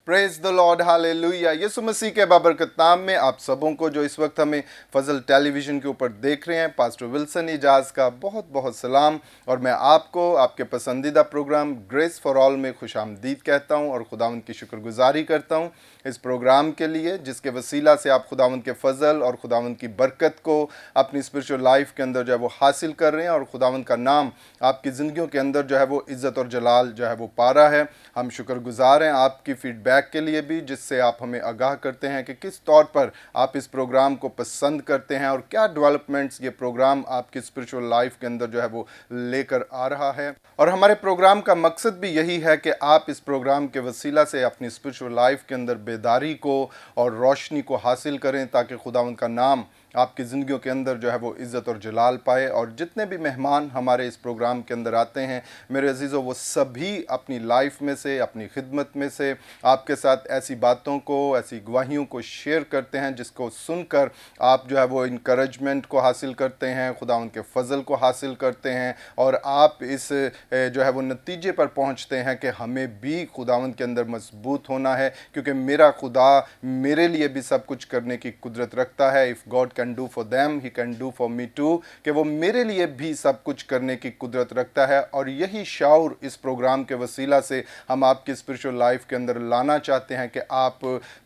Praise the lord, hallelujah. Yeshu Masih के बाबरकत नाम में आप सबों को जो इस वक्त हमें फजल टेलीविज़न के ऊपर देख रहे हैं, पास्टर विल्सन इजाज़ का बहुत बहुत सलाम। और मैं आपको आपके पसंदीदा प्रोग्राम ग्रेस फॉर ऑल में खुशामदीद कहता हूं और खुदावंद की शुक्रगुजारी करता हूं इस प्रोग्राम के लिए, जिसके वसीला से आप खुदावंद के फजल और खुदावंद की बरकत को अपनी स्पिरिचुअल लाइफ के अंदर जो है वो हासिल कर रहे हैं और खुदावंद का नाम आपकी ज़िंदगियों के अंदर जो है वो इज़्ज़त और जलाल जो है वो पा रहा है। हम शुक्रगुजार हैं आपकी फीडबैक के लिए भी, जिससे आप हमें आगाह करते हैं कि किस तौर पर आप इस प्रोग्राम को पसंद करते हैं और क्या डेवलपमेंट्स ये प्रोग्राम आपकी स्पिरिचुअल लाइफ के अंदर जो है वो लेकर आ रहा है। और हमारे प्रोग्राम का मकसद भी यही है कि आप इस प्रोग्राम के वसीला से अपनी स्पिरिचुअल लाइफ के अंदर बेदारी को और रोशनी को हासिल करें, ताकि खुदावंद का नाम आपकी ज़िंदगियों के अंदर जो है वो इज़्ज़त और जलाल पाए। और जितने भी मेहमान हमारे इस प्रोग्राम के अंदर आते हैं मेरे अजीज़ों, वो सभी अपनी लाइफ में से, अपनी खिदमत में से आपके साथ ऐसी बातों को, ऐसी गवाहियों को शेयर करते हैं जिसको सुनकर आप जो है वो इनकरेजमेंट को हासिल करते हैं, खुदा उनके फ़ज़ल को हासिल करते हैं और आप इस जो है वो नतीजे पर पहुंचते हैं कि हमें भी खुदावंद के अंदर मजबूत होना है, क्योंकि मेरा खुदा मेरे लिए भी सब कुछ करने की कुदरत रखता है। If God can do for them he can do for me too, कि वो मेरे लिए भी सब कुछ करने की कुदरत रखता है। और यही शाऊर इस प्रोग्राम के वसीला से हम आपकी स्पिरिचुअल लाइफ के अंदर लाना चाहते हैं कि आप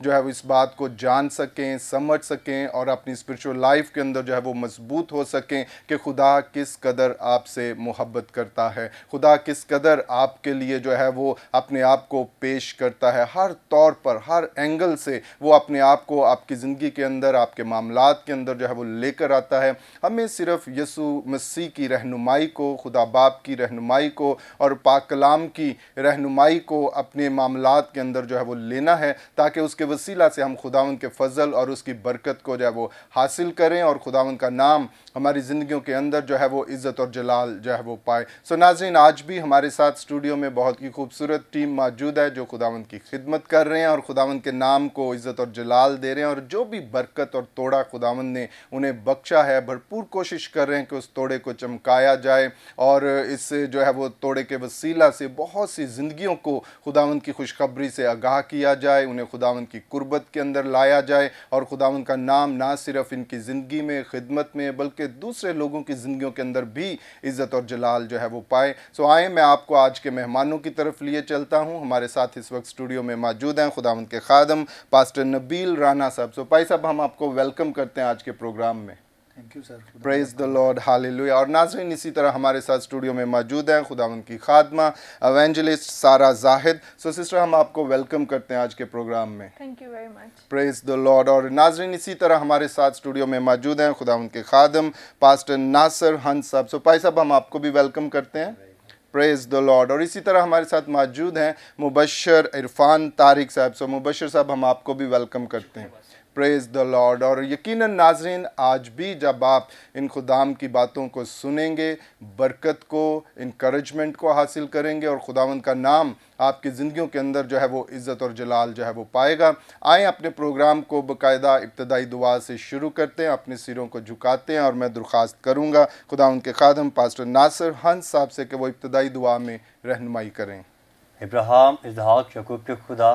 जो है वो इस बात को जान सकें, समझ सकें और अपनी स्पिरिचुअल लाइफ के अंदर जो है वो मजबूत हो सकें कि खुदा किस कदर आपसे मोहब्बत करता है, खुदा किस कदर आपके लिए जो है वो अपने आप को पेश करता है। हर तौर पर, हर एंगल से वो अपने आप को आपकी ज़िंदगी के अंदर, आपके मामलात के अंदर जो है वो लेकर आता है। हमें सिर्फ यीशु मसीह की रहनुमाई को, खुदा बाप की रहनुमाई को और पाक कलाम की रहनुमाई को अपने मामलात के अंदर जो है वो लेना है, ताकि उसके वसीला से हम खुदावंद के फजल और उसकी बरकत को जो है वो हासिल करें और खुदावंद का नाम हमारी ज़िंदगियों के अंदर जो है वो इज़्ज़त और जलाल जो है वो पाए। सो नाज़रीन, आज भी हमारे साथ स्टूडियो में बहुत ही खूबसूरत टीम मौजूद है जो खुदावंद की खिदमत कर रहे हैं और खुदावंद के नाम को इज़्ज़त और जलाल दे रहे हैं। और जो भी बरकत और तोड़ा खुदावंद ने उन्हें बख्शा है, भरपूर कोशिश कर रहे हैं कि उस तोड़े को चमकाया जाए और इस जो है वो तोड़े के वसीला से बहुत सी ज़िंदगियों को खुदावंद की खुशखबरी से आगाह किया जाए, उन्हें खुदावंद की कुर्बत के अंदर लाया जाए और खुदावंद का नाम ना सिर्फ इनकी ज़िंदगी में, खिदमत में, बल्कि दूसरे लोगों की ज़िंदगियों के अंदर भी इज़्ज़त और जलाल जो है वो पाए। सो आए, मैं आपको आज के मेहमानों की तरफ लिए चलता हूँ। हमारे साथ इस वक्त स्टूडियो में मौजूद हैं खुदावंद के खादम पास्टर नबील राना साहब। सो भाई साहब, हम आपको वेलकम करते हैं आज के प्रोग्राम में। Thank you sir. Praise the lord, hallelujah. और नाज़रीन, इसी तरह हमारे साथ स्टूडियो में मौजूद हैं खुदावंद की खादमा एवेंजलिस्ट सारा जाहिद। सो सिस्टर, हम आपको वेलकम करते हैं आज के प्रोग्राम में। Thank you very much. Praise the Lord. और नाज़रीन, इसी तरह हमारे साथ स्टूडियो में मौजूद हैं खुदावंद के खादम पास्टर नासर हंस साहब। सो भाई साहब, हम आपको भी वेलकम करते हैं। Praise the Lord. और इसी तरह हमारे साथ मौजूद हैं मुबशर इरफान तारिक साहब। सो मुबशर साहब, हम आपको भी वेलकम करते हैं। Praise the Lord. और यकीनन नाज़रीन, आज भी जब आप इन खुदाम की बातों को सुनेंगे, बरकत को, इनकरेजमेंट को हासिल करेंगे और खुदावंद का नाम आपकी ज़िंदगियों के अंदर जो है वो इज़्ज़त और जलाल जो है वो पाएगा। आएँ, अपने प्रोग्राम को बाकायदा इब्तदाई दुआ से शुरू करते हैं, अपने सिरों को झुकाते हैं और मैं दरख्वास्त करूँगा खुदावंद के खादम पास्टर नासर हंस साहब से कि वो इब्तदाई दुआ में रहनुमाई करें। इब्राहिम, इसहाक, याकूब के खुदा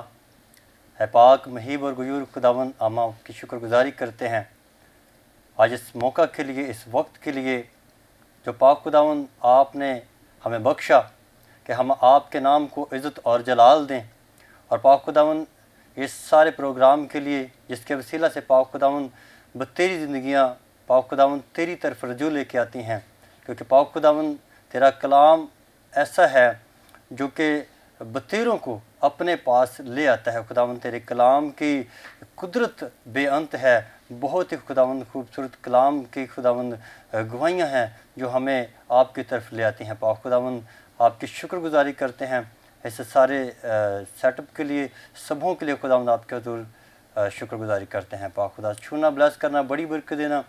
है पाक, महीब और गयूर खुदावन, हम आपकी शुक्रगुजारी करते हैं आज इस मौका के लिए, इस वक्त के लिए जो पाक खुदावन आपने हमें बख्शा कि हम आपके नाम को इज़्ज़त और जलाल दें। और पाक खुदावन, इस सारे प्रोग्राम के लिए जिसके वसीला से पाक खुदावन तेरी ज़िंदगियाँ पाक खुदावन तेरी तरफ रजू लेके आती हैं, क्योंकि पाक खुदावन तेरा कलाम ऐसा है जो कि बतेरों को अपने पास ले आता है। खुदावंद, तेरे कलाम की कुदरत बेअंत है, बहुत ही खुदावंद खूबसूरत कलाम की खुदावंद गवाहियाँ हैं जो हमें आपकी तरफ ले आती हैं। पाक खुदावंद, आपकी शुक्रगुजारी करते हैं इस सारे सेटअप के लिए, सबों के लिए खुदावंद आपके हुज़ूर शुक्रगुजारी करते हैं। पाक खुदा, छूना, ब्लेस करना, बड़ी बरकत देना,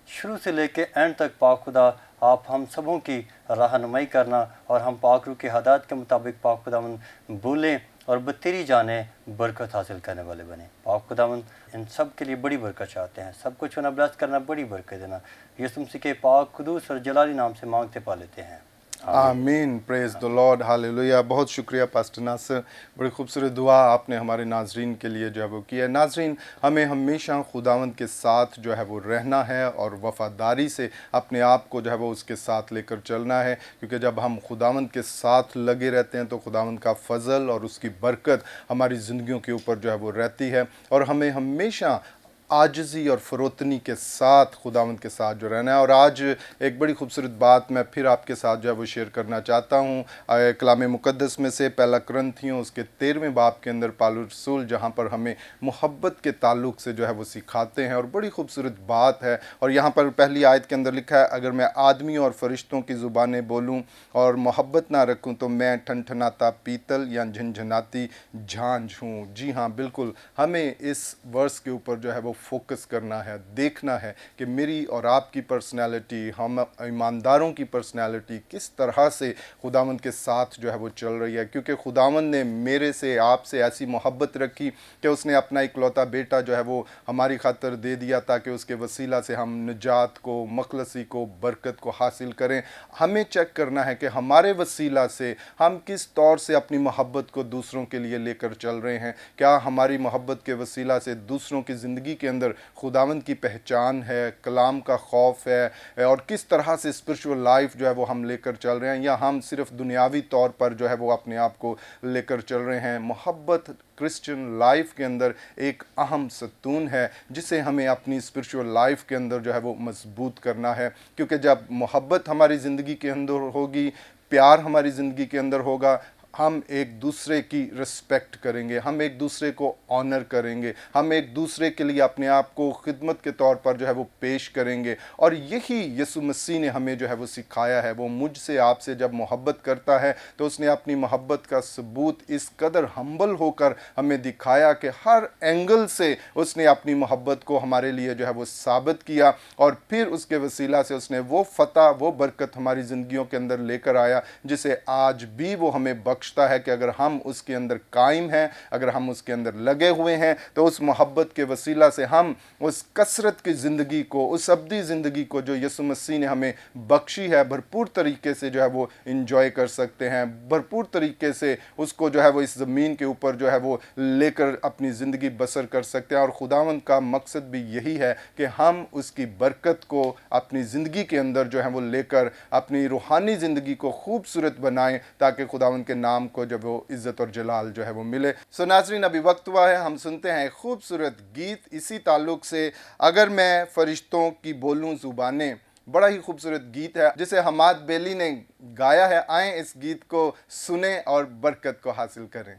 शुरू से लेके एंड तक पाक खुदा आप हम सबों की रहनुमाई करना और हम पाक रूह की हदायत के मुताबिक पाक खुदावंद बोलें और बतेरी जाने बरकत हासिल करने वाले बने। पाक खुदावंद, इन सब के लिए बड़ी बरकत चाहते हैं, सब कुछ होना, ब्लेस करना, बड़ी बरकत देना, यीशु मसीह के पाक कुदूस और जलाली नाम से मांगते पा लेते हैं, आमीन, प्रेज़ द लॉर्ड, हालेलुया। बहुत शुक्रिया पास्टर नासिर, बड़ी खूबसूरत दुआ आपने हमारे नाज़रीन के लिए जो है वो की है। नाज़रीन, हमें हमेशा खुदावंद के साथ जो है वो रहना है और वफ़ादारी से अपने आप को जो है वो उसके साथ लेकर चलना है, क्योंकि जब हम खुदावंद के साथ लगे रहते हैं तो खुदावंद का फ़ज़ल और उसकी बरकत हमारी ज़िंदगियों के ऊपर जो है वो रहती है, और हमें हमेशा आजिज़ी और फ़रोतनी के साथ खुदावंद के साथ जो रहना है। और आज एक बड़ी खूबसूरत बात मैं फिर आपके साथ जो है वो शेयर करना चाहता हूँ। कलाम मुक़द्दस में से पहला कुरिन्थियों उसके 13वें बाब के अंदर पौलुस रसूल जहाँ पर हमें मोहब्बत के ताल्लुक़ से जो है वो सिखाते हैं, और बड़ी खूबसूरत बात है। और यहाँ पर पहली आयत के अंदर लिखा है, अगर मैं आदमी और फरिश्तों की ज़ुबानें बोलूँ और मोहब्बत ना रखूँ तो मैं ठनठनाता पीतल या झनझनाती झांझ हूँ। जी हाँ, बिल्कुल हमें इस वर्स के ऊपर जो है वो फोकस करना है, देखना है कि मेरी और आपकी पर्सनैलिटी, हम ईमानदारों की पर्सनैलिटी किस तरह से खुदावंद के साथ जो है वो चल रही है, क्योंकि खुदावंद ने मेरे से आपसे ऐसी मोहब्बत रखी कि उसने अपना इकलौता बेटा जो है वो हमारी खातर दे दिया, ताकि उसके वसीला से हम निजात को, मखलसी को, बरकत को हासिल करें। हमें चेक करना है कि हमारे वसीला से हम किस तौर से अपनी मोहब्बत को दूसरों के लिए लेकर चल रहे हैं। क्या हमारी मोहब्बत के वसीला से दूसरों की ज़िंदगी के अंदर खुदावंद की पहचान है, कलाम का खौफ है, और किस तरह से स्पिरिचुअल लाइफ जो है वो हम लेकर चल रहे हैं, या हम सिर्फ दुनियावी तौर पर जो है वो अपने आप को लेकर चल रहे हैं। मोहब्बत क्रिश्चियन लाइफ के अंदर एक अहम सतून है, जिसे हमें अपनी स्पिरिचुअल लाइफ के अंदर जो है वो मजबूत करना है, क्योंकि जब मोहब्बत हमारी ज़िंदगी के अंदर होगी, प्यार हमारी ज़िंदगी के अंदर होगा, हम एक दूसरे की रिस्पेक्ट करेंगे, हम एक दूसरे को ऑनर करेंगे, हम एक दूसरे के लिए अपने आप को खिदमत के तौर पर जो है वो पेश करेंगे। और यही यीशु मसीह ने हमें जो है वो सिखाया है। वो मुझसे आपसे जब मोहब्बत करता है तो उसने अपनी मोहब्बत का सबूत इस कदर हम्बल होकर हमें दिखाया कि हर एंगल से उसने अपनी मोहब्बत को हमारे लिए जो है वो साबित किया, और फिर उसके वसीला से उसने वो फ़तह, वो बरकत हमारी ज़िंदगियों के अंदर लेकर आया, जिसे आज भी वो हमें बख्शता है कि अगर हम उसके अंदर कायम हैं, अगर हम उसके अंदर लगे हुए हैं, तो उस मोहब्बत के वसीला से हम उस कसरत की ज़िंदगी को, उस अब्दी ज़िंदगी को जो यीशु मसीह ने हमें बख्शी है, भरपूर तरीके से जो है वो इंजॉय कर सकते हैं, भरपूर तरीके से उसको जो है वो इस ज़मीन के ऊपर जो है वो लेकर अपनी ज़िंदगी बसर कर सकते हैं। और खुदावंद का मकसद भी यही है कि हम उसकी बरकत को अपनी ज़िंदगी के अंदर जो है वो लेकर अपनी रूहानी ज़िंदगी को खूबसूरत बनाएं, ताकि खुदावंद के नाम को जब वो इज़्ज़त और जलाल जो है वो मिले। सो नाज़रीन, अभी वक्त हुआ है हम सुनते हैं खूबसूरत गीत इसी ताल्लुक़ से, अगर मैं फरिश्तों की बोलूं ज़ुबानें। बड़ा ही खूबसूरत गीत है जिसे हमाद बेली ने गाया है। आएँ इस गीत को सुने और बरकत को हासिल करें।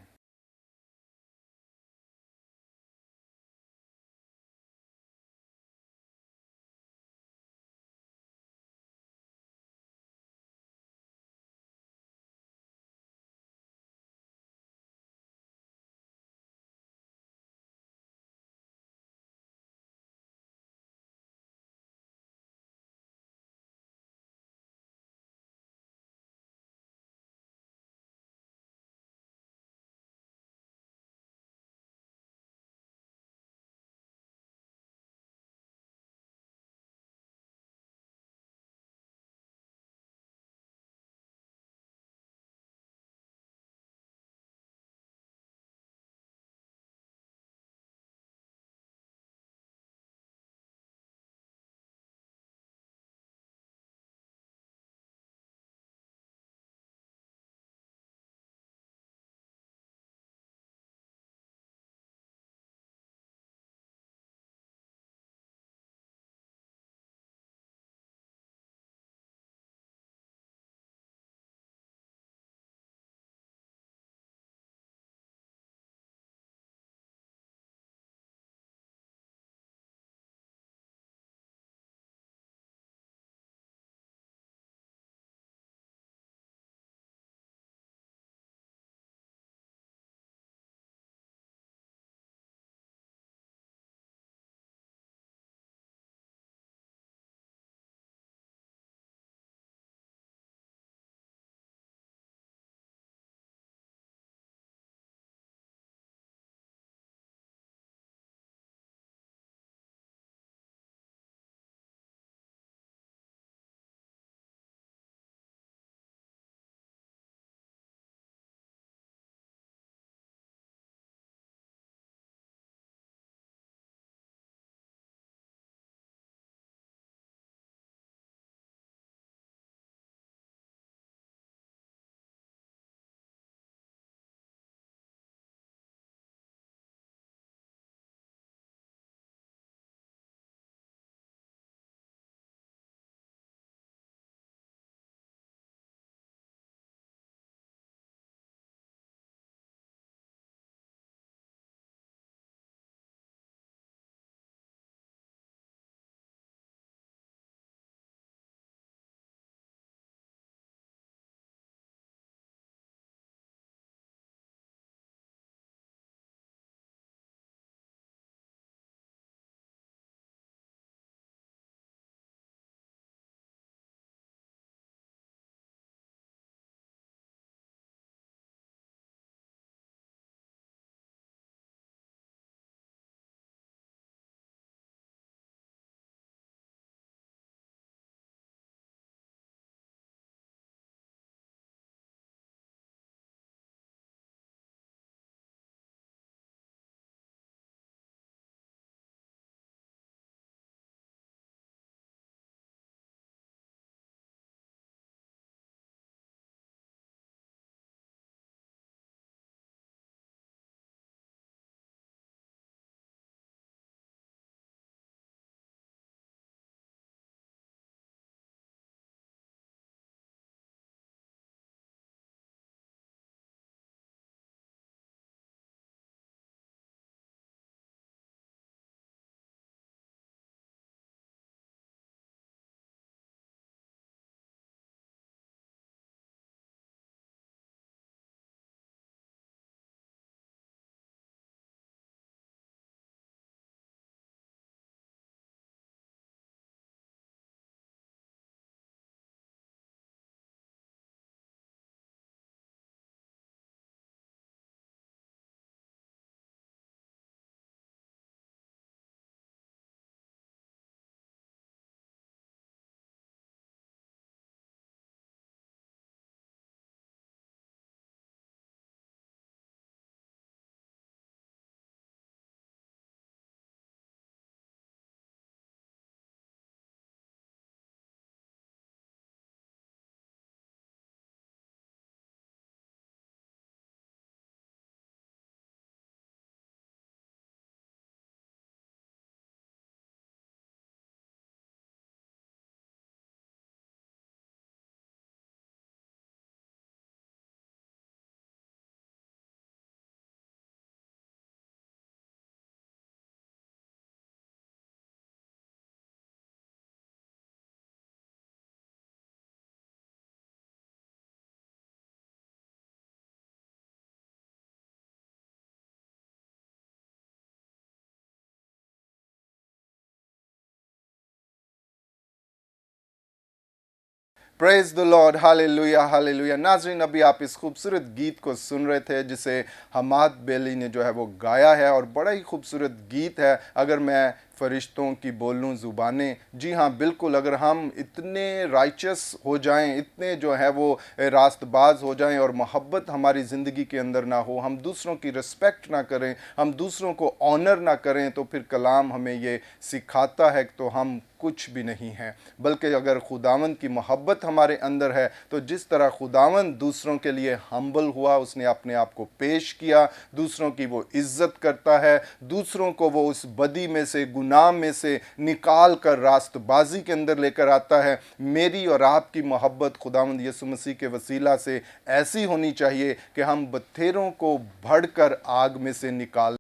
Praise the lord, hallelujah hallelujah. नाज़रीन, अभी आप इस खूबसूरत गीत को सुन रहे थे जिसे हमाद बेली ने जो है वो गाया है, और बड़ा ही खूबसूरत गीत है। अगर मैं फरिश्तों की बोलूं ज़ुबानें, जी हाँ बिल्कुल, अगर हम इतने राइचस हो जाएं, इतने जो है वो रास्तबाज हो जाएं और मोहब्बत हमारी ज़िंदगी के अंदर ना हो, हम दूसरों की रिस्पेक्ट ना करें, हम दूसरों को ऑनर ना करें, तो फिर कलाम हमें ये सिखाता है तो हम कुछ भी नहीं है। बल्कि अगर खुदावंद की मोहब्बत हमारे अंदर है, तो जिस तरह खुदावंद दूसरों के लिए हम्बल हुआ, उसने अपने आप को पेश किया, दूसरों की वो इज्जत करता है, दूसरों को वो उस बदी में से, गुनाह में से निकाल कर रास्तबाजी के अंदर लेकर आता है। मेरी और आपकी मोहब्बत खुदावंद यीशु मसीह के वसीला से ऐसी होनी चाहिए कि हम बत्थेरों को भड़कर आग में से निकाल,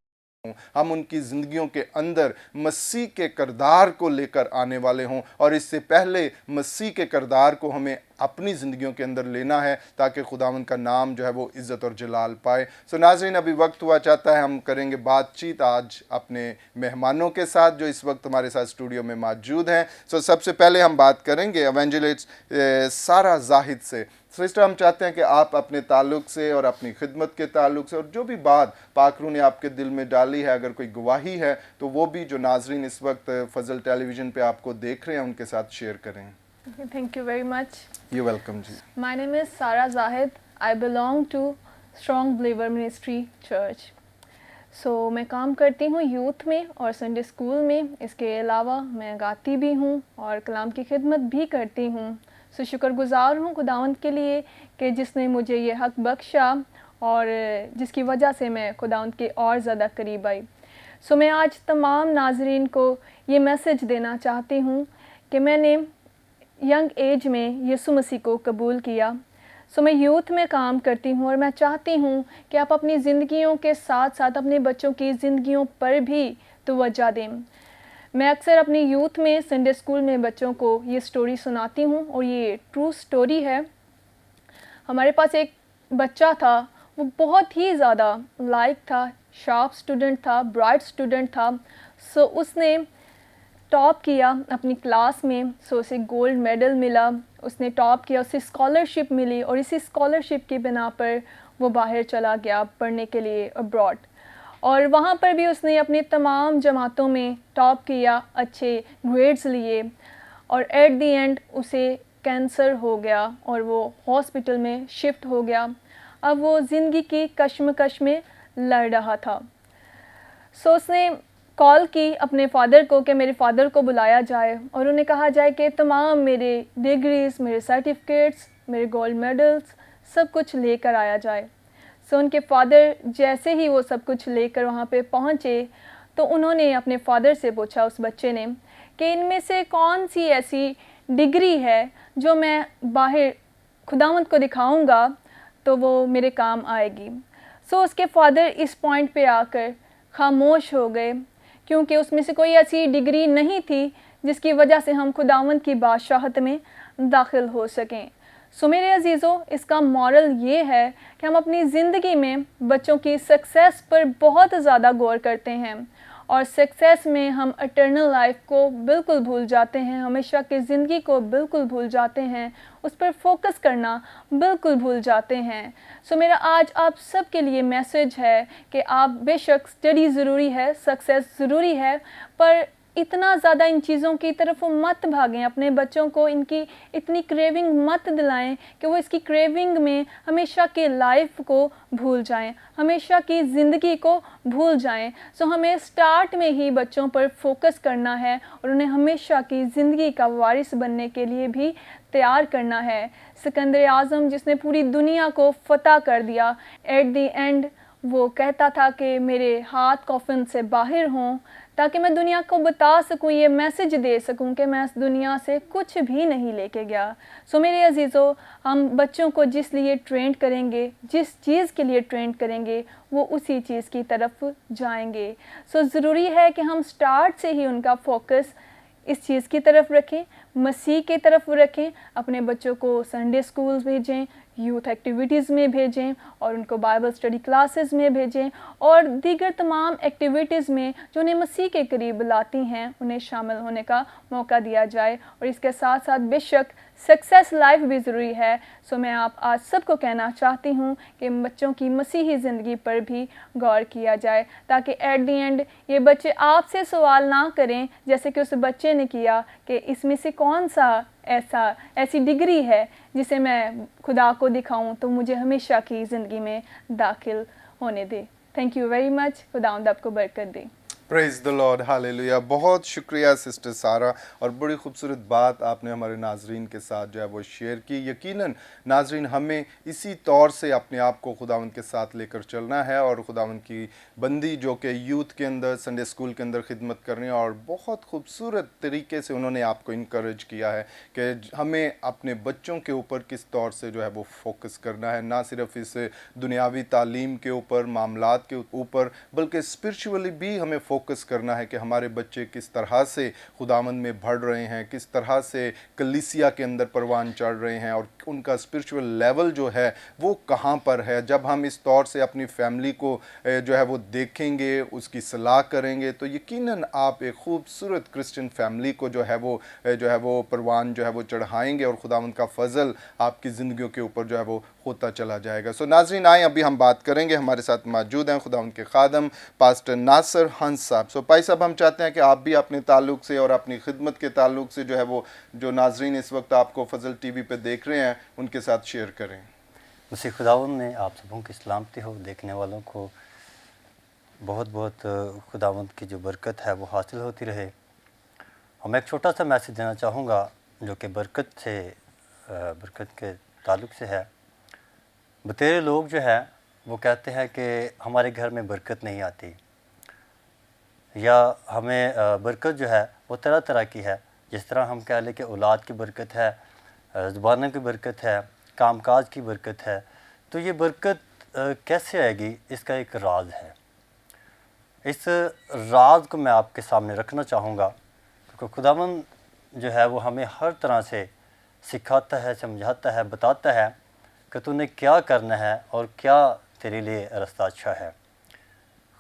हम उनकी ज़िंदगियों के अंदर मसीह के किरदार को लेकर आने वाले हों, और इससे पहले मसीह के किरदार को हमें अपनी ज़िंदगियों के अंदर लेना है, ताकि खुदावंद का नाम जो है वो इज़्ज़त और जलाल पाए। सो नाज़रीन, अभी वक्त हुआ चाहता है हम करेंगे बातचीत आज अपने मेहमानों के साथ जो इस वक्त हमारे साथ स्टूडियो में मौजूद हैं। सो सबसे पहले हम बात करेंगे एवेंजलिस्ट सारा जाहिद से। सिस्टर, हम चाहते हैं कि आप अपने ताल्लुक़ से और अपनी खिदमत के ताल्लुक़ से, और जो भी बात पाकरू ने आपके दिल में डाली है, अगर कोई गवाही है तो वो भी जो नाजरीन इस वक्त फजल टेलीविज़न पे आपको देख रहे हैं उनके साथ शेयर करें। Thank you very much. You welcome जी। My name is Sarah Zahid. I belong to Strong Believer Ministry Church. So मैं काम करती हूँ यूथ में और संडे स्कूल में। इसके अलावा मैं गाती भी हूँ और कलाम की खिदमत भी करती हूँ। सो शुक्रगुज़ार हूँ खुदावंद के लिए कि जिसने मुझे ये हक़ बख्शा और जिसकी वजह से मैं खुदावंद के और ज़्यादा करीब आई। सो मैं आज तमाम नाज़रीन को ये मैसेज देना चाहती हूँ कि मैंने यंग एज में यीशु मसीह को कबूल किया। सो मैं यूथ में काम करती हूँ और मैं चाहती हूँ कि आप अपनी ज़िंदगियों के साथ साथ अपने बच्चों की ज़िंदगियों पर भी तवज्जो दें। मैं अक्सर अपनी यूथ में संडे स्कूल में बच्चों को ये स्टोरी सुनाती हूँ और ये ट्रू स्टोरी है। हमारे पास एक बच्चा था, वो बहुत ही ज़्यादा लाइक था, शार्प स्टूडेंट था, ब्राइट स्टूडेंट था। सो उसने टॉप किया अपनी क्लास में। सो उसे गोल्ड मेडल मिला, उसने टॉप किया, उसे स्कॉलरशिप मिली और इसी स्कॉलरशिप की बिना पर वो बाहर चला गया पढ़ने के लिए अब्रॉड। और वहाँ पर भी उसने अपनी तमाम जमातों में टॉप किया, अच्छे ग्रेड्स लिए, और एट द एंड उसे कैंसर हो गया और वो हॉस्पिटल में शिफ्ट हो गया। अब वो ज़िंदगी की कश्मकश में लड़ रहा था। सो उसने कॉल की अपने फ़ादर को कि मेरे फ़ादर को बुलाया जाए और उन्हें कहा जाए कि तमाम मेरे डिग्रीज़, मेरे सर्टिफिकेट्स, मेरे गोल्ड मेडल्स सब कुछ लेकर आया जाए। सो उनके फ़ादर जैसे ही वो सब कुछ लेकर वहाँ पे पहुँचे तो उन्होंने अपने फ़ादर से पूछा, उस बच्चे ने, कि इनमें से कौन सी ऐसी डिग्री है जो मैं बाहर खुदावंद को दिखाऊंगा तो वो मेरे काम आएगी। सो उसके फ़ादर इस पॉइंट पे आकर खामोश हो गए, क्योंकि उसमें से कोई ऐसी डिग्री नहीं थी जिसकी वजह से हम खुदावंद की बादशाहत में दाखिल हो सकें। सो मेरे अजीज़ों, इसका मॉरल ये है कि हम अपनी ज़िंदगी में बच्चों की सक्सेस पर बहुत ज़्यादा गौर करते हैं और सक्सेस में हम इटर्नल लाइफ को बिल्कुल भूल जाते हैं, हमेशा की ज़िंदगी को बिल्कुल भूल जाते हैं, उस पर फोकस करना बिल्कुल भूल जाते हैं। सो मेरा आज आप सब के लिए मैसेज है कि आप बेशक स्टडी ज़रूरी है, सक्सेस ज़रूरी है, पर इतना ज़्यादा इन चीज़ों की तरफ मत भागें। अपने बच्चों को इनकी इतनी क्रेविंग मत दिलाएं कि वो इसकी क्रेविंग में हमेशा की लाइफ को भूल जाएं, हमेशा की ज़िंदगी को भूल जाएं। सो हमें स्टार्ट में ही बच्चों पर फोकस करना है और उन्हें हमेशा की ज़िंदगी का वारिस बनने के लिए भी तैयार करना है। सिकंदर आज़म जिसने पूरी दुनिया को फतह कर दिया, एट द एंड वो कहता था कि मेरे हाथ कॉफिन से बाहर हों ताकि मैं दुनिया को बता सकूं, ये मैसेज दे सकूं कि मैं इस दुनिया से कुछ भी नहीं लेके गया। सो मेरे अजीज़ों, हम बच्चों को जिस लिए ट्रेन करेंगे, जिस चीज़ के लिए ट्रेन करेंगे, वो उसी चीज़ की तरफ जाएंगे। सो ज़रूरी है कि हम स्टार्ट से ही उनका फोकस इस चीज़ की तरफ रखें, मसीह की तरफ रखें। अपने बच्चों को संडे स्कूल भेजें, यूथ एक्टिविटीज़ में भेजें और उनको बाइबल स्टडी क्लासेस में भेजें और दीगर तमाम एक्टिविटीज़ में जो उन्हें मसीह के करीब लाती हैं उन्हें शामिल होने का मौका दिया जाए। और इसके साथ साथ बेशक सक्सेस लाइफ भी ज़रूरी है। सो मैं आप आज सबको कहना चाहती हूँ कि बच्चों की मसीही ज़िंदगी पर भी गौर किया जाए, ताकि एट द एंड ये बच्चे आपसे सवाल ना करें जैसे कि उस बच्चे ने किया कि इसमें से कौन सा ऐसी डिग्री है जिसे मैं खुदा को दिखाऊं तो मुझे हमेशा की ज़िंदगी में दाखिल होने दे। Thank you very much. खुदावंद आपको बरकत दे। Praise the lord, hallelujah. बहुत शुक्रिया सिस्टर सारा, और बड़ी खूबसूरत बात आपने हमारे नाजरीन के साथ जो है वो शेयर की। यकीनन नाजरीन, हमें इसी तौर से अपने आप को खुदावंद के साथ लेकर चलना है, और खुदावंद की बंदी जो कि यूथ के अंदर, संडे स्कूल के अंदर खिदमत कर रही हैं, और बहुत खूबसूरत तरीके से उन्होंने आपको इनकरेज किया है कि हमें अपने बच्चों के ऊपर किस तौर से जो है वो फोकस करना है, ना सिर्फ इस दुनियावी तालीम के ऊपर, मामलात के ऊपर, बल्कि स्पिरिचुअली भी हमें फोकस करना है कि हमारे बच्चे किस तरह से खुदावंद में बढ़ रहे हैं, किस तरह से कलीसिया के अंदर परवान चढ़ रहे हैं, और उनका स्पिरिचुअल लेवल जो है वो कहाँ पर है। जब हम इस तौर से अपनी फैमिली को जो है वो देखेंगे, उसकी सलाह करेंगे, तो यकीनन आप एक खूबसूरत क्रिश्चियन फैमिली को जो है वो परवान जो है वो चढ़ाएंगे, और खुदावंद का फजल आपकी ज़िंदगियों के ऊपर जो है वो होता चला जाएगा। सो नाज़रीन, आए अभी हम बात करेंगे, हमारे साथ मौजूद हैं खुदावंद के खादम पास्टर नासिर हंस साहब। सो भाई साहब, हम चाहते हैं कि आप भी अपने ताल्लुक से और अपनी खिदमत के ताल्लुक से जो है वो, जो नाजरीन इस वक्त आपको फजल टीवी पे देख रहे हैं, उनके साथ शेयर करें। मसीह खुदावंद में आप सबों की सलामती हो। देखने वालों को बहुत बहुत खुदावंद की जो बरकत है वो हासिल होती रहे। और मैं एक छोटा सा मैसेज देना चाहूँगा जो कि बरकत के ताल्लुक से है। बतेरे लोग जो है वो कहते हैं कि हमारे घर में बरकत नहीं आती, या हमें बरकत जो है वो तरह तरह की है। जिस तरह हम कह लें कि औलाद की बरकत है, ज़ुबानों की बरकत है, कामकाज की बरकत है। तो ये बरकत कैसे आएगी, इसका एक राज है। इस राज को मैं आपके सामने रखना चाहूँगा, क्योंकि खुदावंद जो है वो हमें हर तरह से सिखाता है, समझाता है, बताता है कि तूने क्या करना है और क्या तेरे लिए रास्ता अच्छा है।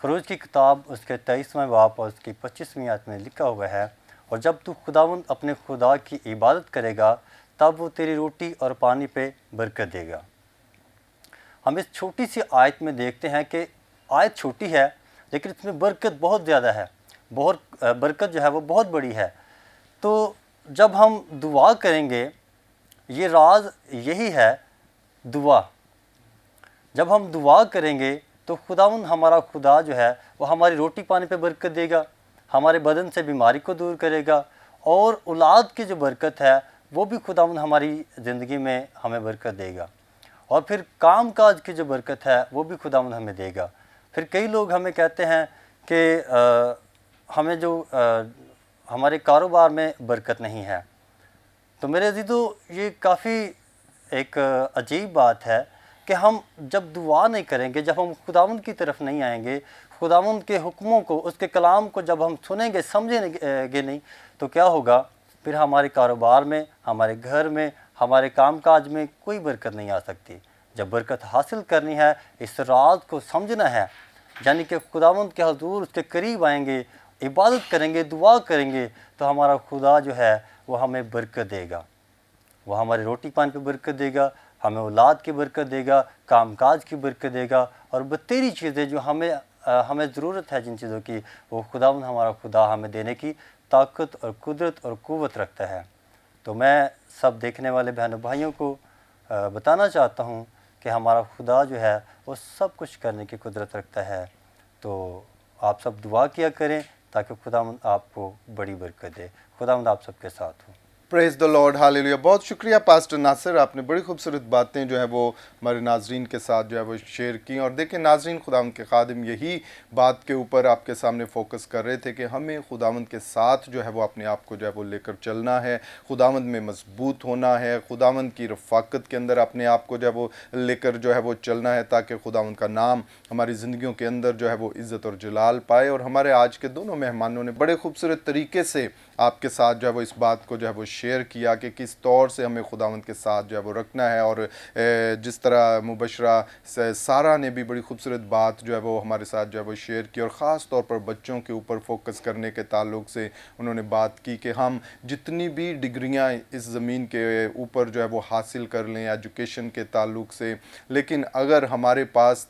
खरूज की किताब उसके 23वें बाब और उसकी 25वीं आयत में लिखा हुआ है, और जब तू खुदावंद अपने खुदा की इबादत करेगा तब वो तेरी रोटी और पानी पे बरकत देगा। हम इस छोटी सी आयत में देखते हैं कि आयत छोटी है लेकिन इसमें बरकत बहुत ज़्यादा है, बरकत जो है वो बहुत बड़ी है। तो जब हम दुआ करेंगे, ये राज यही है, दुआ। जब हम दुआ करेंगे तो खुदावंद हमारा खुदा जो है वो हमारी रोटी पानी पे बरकत देगा, हमारे बदन से बीमारी को दूर करेगा, और औलाद की जो बरकत है वो भी खुदावंद हमारी ज़िंदगी में हमें बरकत देगा, और फिर काम काज की जो बरकत है वो भी खुदावंद हमें देगा। फिर कई लोग हमें कहते हैं कि हमें हमारे कारोबार में बरकत नहीं है। तो मेरे अज़ीज़ों, ये काफ़ी एक अजीब बात है कि हम जब दुआ नहीं करेंगे, जब हम खुदावंद की तरफ नहीं आएंगे, खुदावंद के हुक्मों को, उसके कलाम को जब हम सुनेंगे, समझेंगे नहीं, तो क्या होगा? फिर हमारे कारोबार में, हमारे घर में, हमारे कामकाज में कोई बरकत नहीं आ सकती। जब बरकत हासिल करनी है, इस राज को समझना है, यानी कि खुदावंद के हजूर उसके करीब आएंगे, इबादत करेंगे, दुआ करेंगे, तो हमारा खुदा जो है वो हमें बरकत देगा। वो हमारी रोटी पानी पे बरकत देगा, हमें औलाद की बरकत देगा, कामकाज की बरकत देगा, और बतेरी चीज़ें जो हमें ज़रूरत है जिन चीज़ों की, वो खुदावंद हमारा खुदा हमें देने की ताकत और कुदरत और क़ुव्वत रखता है। तो मैं सब देखने वाले बहनों भाइयों को बताना चाहता हूँ कि हमारा खुदा जो है वो सब कुछ करने की कुदरत रखता है। तो आप सब दुआ किया करें ताकि खुदावंद आपको बड़ी बरकत दे। खुदावंद आप सबके साथ हो। Praise the lord, hallelujah. बहुत शुक्रिया पास्टर नासिर, आपने बड़ी खूबसूरत बातें जो है वो हमारे नाजरीन के साथ जो है वो शेयर की। और देखें नाजरीन, खुदावंद के खादिम यही बात के ऊपर आपके सामने फोकस कर रहे थे कि हमें खुदावंद के साथ जो है वो अपने आप को जो है वो लेकर चलना है, खुदावंद में मजबूत होना है, खुदावंद की रफ़ाकत के अंदर अपने आप को जो है वो लेकर जो है वो चलना है, ताकि खुदावंद का नाम हमारी ज़िंदगियों के अंदर जो है वो इज़्ज़त और जलाल पाए। और हमारे आज के दोनों मेहमानों ने बड़े खूबसूरत तरीके से आपके साथ जो है वो इस बात को जो है वो शेयर किया कि किस तौर से हमें खुदावंद के साथ जो है वो रखना है, और जिस तरह मुबशरा सारा ने भी बड़ी खूबसूरत बात जो है वो हमारे साथ जो है वो शेयर की, और ख़ास तौर पर बच्चों के ऊपर फोकस करने के ताल्लुक से उन्होंने बात की कि हम जितनी भी डिग्रियां इस ज़मीन के ऊपर जो है वो हासिल कर लें एजुकेशन के ताल्लुक से, लेकिन अगर हमारे पास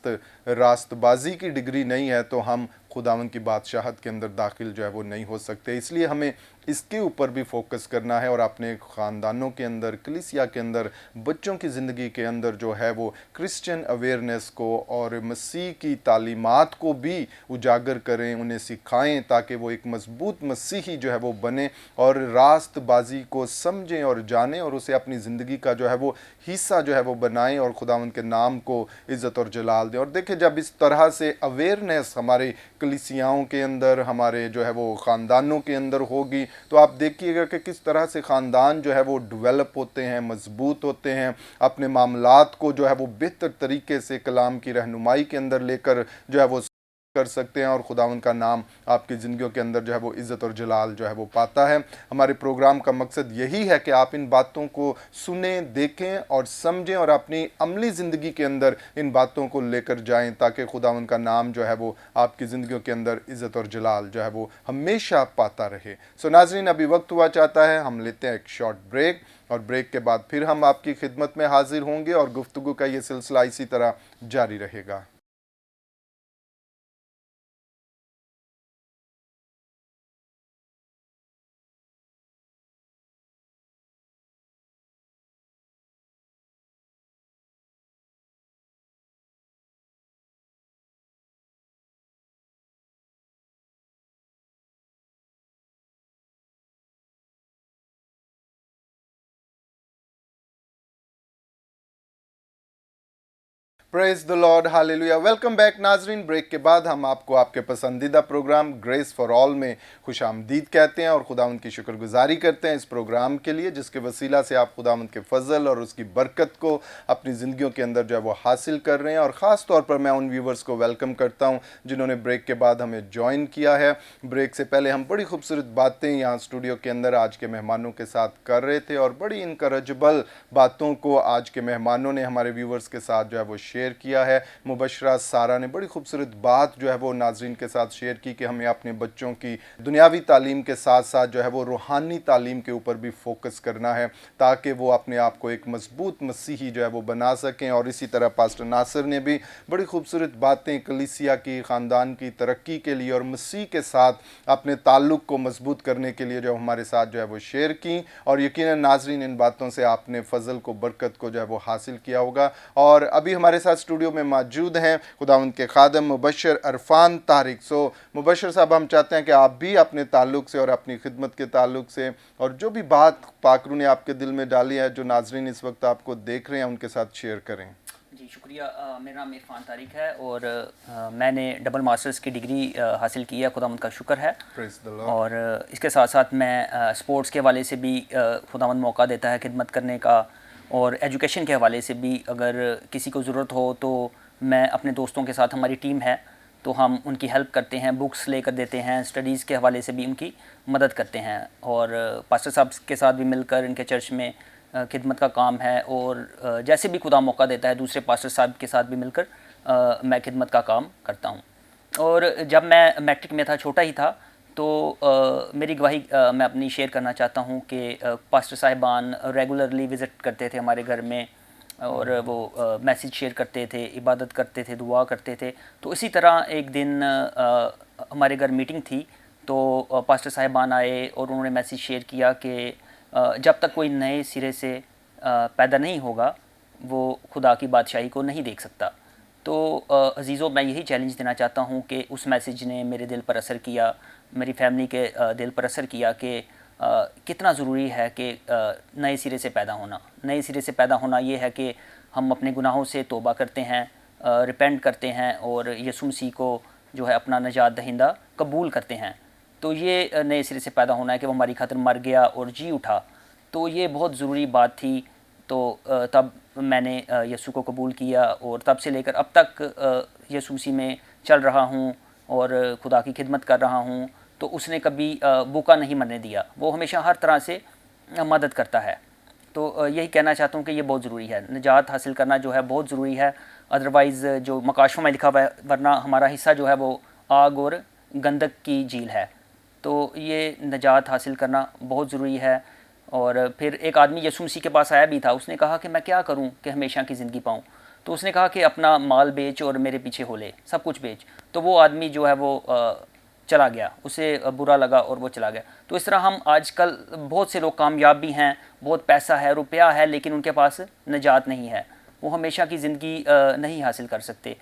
रास्तबाजी की डिग्री नहीं है तो हम खुदावंद की बादशाहत के अंदर दाखिल जो है वो नहीं हो सकते। इसलिए हमें इसके ऊपर भी फोकस करना है और अपने ख़ानदानों के अंदर, कलीसिया के अंदर, बच्चों की ज़िंदगी के अंदर जो है वो क्रिश्चियन अवेयरनेस को और मसीह की तालीमात को भी उजागर करें, उन्हें सिखाएं, ताकि वो एक मजबूत मसीही जो है वो बने और रास्तबाजी को समझें और जानें और उसे अपनी ज़िंदगी का जो है वो हिस्सा जो है वो बनाएं और खुदावंद के नाम को इज़्ज़त और जलाल दें। और देखें, जब इस तरह से अवेयरनेस हमारे कलीसियाओं के अंदर, हमारे जो है वो ख़ानदानों के अंदर होगी, तो आप देखिएगा कि किस तरह से ख़ानदान जो है वो डेवलप होते हैं, मजबूत होते हैं, अपने मामलात को जो है वो बेहतर तरीके से कलाम की रहनुमाई के अंदर लेकर जो है वो कर सकते हैं, और खुदावंद का नाम आपकी ज़िंदगियों के अंदर जो है वो इज़्ज़त और जलाल जो है वो पाता है। हमारे प्रोग्राम का मकसद यही है कि आप इन बातों को सुने, देखें और समझें और अपनी अमली ज़िंदगी के अंदर इन बातों को लेकर जाएं, ताकि खुदावंद का नाम जो है वो आपकी ज़िंदगियों के अंदर इज़्ज़त और जलाल जो है वो हमेशा पाता रहे। सो नाज़रीन, अभी वक्त हुआ चाहता है हम लेते हैं एक शॉर्ट ब्रेक, और ब्रेक के बाद फिर हम आपकी खिदमत में हाजिर होंगे और गुफ्तगू का ये सिलसिला इसी तरह जारी रहेगा। Praise the lord, hallelujah. Welcome back नाजरीन। ब्रेक के बाद हम आपको आपके पसंदीदा प्रोग्राम ग्रेस फॉर ऑल में खुशामदीद कहते हैं और खुदावंद की शुक्रगुजारी करते हैं इस प्रोग्राम के लिए, जिसके वसीला से आप खुदावंद के फजल और उसकी बरकत को अपनी ज़िंदगियों के अंदर जो है वो हासिल कर रहे हैं। और ख़ास तौर पर मैं उन व्यूवर्स को वेलकम करता हूँ जिन्होंने ब्रेक के बाद हमें ज्वाइन किया है। ब्रेक से पहले हम बड़ी खूबसूरत बातें यहाँ स्टूडियो के अंदर आज के मेहमानों के साथ कर रहे थे, और बड़ी इनकरेजेबल बातों को आज के मेहमानों ने हमारे व्यूवर्स के साथ जो है वो शेयर किया है। मुबशरा सारा ने बड़ी खूबसूरत बात जो है वो नाजरीन के साथ शेयर की कि हमें अपने बच्चों की दुनियावी तालीम के साथ साथ जो है वो रूहानी तालीम के ऊपर भी फोकस करना है, ताकि वो अपने आप को एक मजबूत मसीही जो है वो बना सकें। और इसी तरह पास्टर नासिर ने भी बड़ी खूबसूरत बातें कलीसिया की, ख़ानदान की तरक्की के लिए और मसीह के साथ अपने ताल्लुक़ को मजबूत करने के लिए जो हमारे साथ जो है वो शेयर की। और यकीनन नाजरीन, इन बातों से आपने फजल को, बरकत को जो है वो हासिल किया होगा। और अभी हमारे साथ स्टूडियो में मौजूद हैं खुदावंद के खादम मुबशर अरफान तारिक। सो मुबशर साहब, हम चाहते हैं कि आप भी अपने ताल्लुक़ से और अपनी खिदमत के ताल्लुक़ से और जो भी बात पाकरू ने आपके दिल में डाली है, जो नाजरीन इस वक्त आपको देख रहे हैं, उनके साथ शेयर करें। जी शुक्रिया। मेरा नाम इरफान तारिक है और मैंने डबल मास्टर्स की डिग्री हासिल की है, खुदावंद का शुक्र है। Praise the Lord। और इसके साथ साथ मैं स्पोर्ट्स के हवाले से भी खुदावंद मौका देता है खिदमत करने का, और एजुकेशन के हवाले से भी अगर किसी को ज़रूरत हो तो मैं अपने दोस्तों के साथ, हमारी टीम है तो हम उनकी हेल्प करते हैं, बुक्स लेकर देते हैं, स्टडीज़ के हवाले से भी उनकी मदद करते हैं। और पास्टर साहब के साथ भी मिलकर इनके चर्च में खिदमत का काम है, और जैसे भी खुदा मौका देता है दूसरे पास्टर साहब के साथ भी मिलकर मैं खिदमत का काम करता हूँ। और जब मैं मैट्रिक में था, छोटा ही था, तो मेरी गवाही मैं अपनी शेयर करना चाहता हूँ कि पास्टर साहिबान रेगुलरली विज़िट करते थे हमारे घर में, और वो मैसेज शेयर करते थे, इबादत करते थे, दुआ करते थे। तो इसी तरह एक दिन हमारे घर मीटिंग थी, तो पास्टर साहिबान आए और उन्होंने मैसेज शेयर किया कि जब तक कोई नए सिरे से पैदा नहीं होगा वो खुदा की बादशाही को नहीं देख सकता। तो अजीज़ों, मैं यही चैलेंज देना चाहता हूँ कि उस मैसेज ने मेरे दिल पर असर किया, मेरी फैमिली के दिल पर असर किया कि कितना ज़रूरी है कि नए सिरे से पैदा होना। नए सिरे से पैदा होना ये है कि हम अपने गुनाहों से तौबा करते हैं, रिपेंट करते हैं और यीशु मसीह को जो है अपना नजात दहिंदा कबूल करते हैं। तो ये नए सिरे से पैदा होना है कि वो हमारी खातिर मर गया और जी उठा। तो ये बहुत ज़रूरी बात थी। तो तब मैंने यीशु को कबूल किया और तब से लेकर अब तक यीशु मसीह में चल रहा हूँ और खुदा की खिदमत कर रहा हूँ। तो उसने कभी भूखा नहीं मरने दिया, वो हमेशा हर तरह से مدد کرتا ہے. تو یہی کہنا چاہتا ہوں کہ یہ بہت ضروری ہے. نجات حاصل کرنا جو ہے بہت ضروری ہے. ادروائز جو مکاشفوں میں لکھا ہوا ہے ورنہ ہمارا حصہ جو ہے وہ آگ اور گندک کی جھیل ہے. تو یہ نجات حاصل کرنا بہت ضروری ہے. اور پھر ایک آدمی یسوع مسیح کے پاس آیا بھی تھا. اس نے کہا کہ میں کیا کروں کہ ہمیشہ کی زندگی پاؤں. تو اس نے کہا کہ اپنا مال بیچ اور میرے پیچھے ہو لے, سب کچھ بیچ. تو وہ آدمی جو ہے وہ چلا گیا, اسے برا لگا اور وہ چلا گیا. تو اس طرح ہم آج کل بہت سے لوگ کامیاب بھی ہیں, بہت پیسہ ہے, روپیہ ہے, لیکن ان کے پاس نجات نہیں ہے, وہ ہمیشہ کی زندگی نہیں حاصل کر سکتے.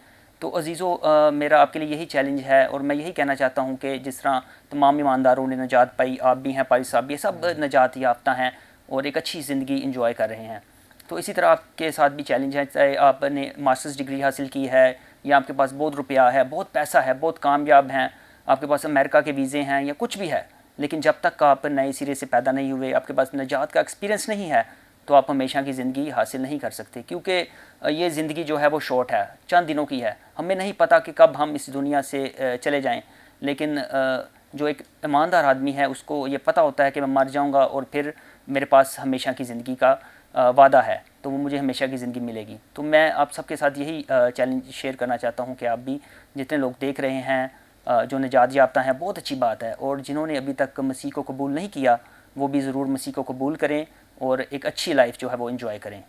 تو عزیزو, میرا آپ کے لیے یہی چیلنج ہے اور میں یہی کہنا چاہتا ہوں کہ جس طرح تمام ایمانداروں نے نجات پائی, آپ بھی ہیں, پاری صاحب بھی, سب نجات یافتہ ہیں اور ایک اچھی زندگی انجوائے کر رہے ہیں. تو اسی طرح آپ کے ساتھ بھی چیلنج ہے, چاہے آپ نے ماسٹرز ڈگری حاصل کی ہے یا آپ کے پاس بہت روپیہ ہے, بہت پیسہ ہے, بہت کامیاب ہیں, آپ کے پاس امریکہ کے ویزے ہیں یا کچھ بھی ہے, لیکن جب تک آپ نئے سرے سے پیدا نہیں ہوئے, آپ کے پاس نجات کا ایکسپیرینس نہیں ہے, تو آپ ہمیشہ کی زندگی حاصل نہیں کر سکتے. کیونکہ یہ زندگی جو ہے وہ شارٹ ہے, چند دنوں کی ہے. ہمیں نہیں پتہ کہ کب ہم اس دنیا سے چلے جائیں, لیکن جو ایک ایماندار آدمی ہے اس کو یہ پتہ ہوتا ہے کہ میں مر جاؤں گا اور پھر میرے پاس ہمیشہ کی زندگی کا وعدہ ہے, تو وہ مجھے ہمیشہ کی زندگی ملے گی. تو میں آپ سب کے ساتھ یہی چیلنج شیئر کرنا چاہتا ہوں کہ آپ بھی جتنے لوگ دیکھ رہے ہیں جو نجات یافتہ ہیں, بہت اچھی بات ہے, اور جنہوں نے ابھی تک مسیح کو قبول نہیں کیا وہ بھی ضرور مسیح کو قبول کریں اور ایک اچھی لائف جو ہے وہ انجوائے کریں.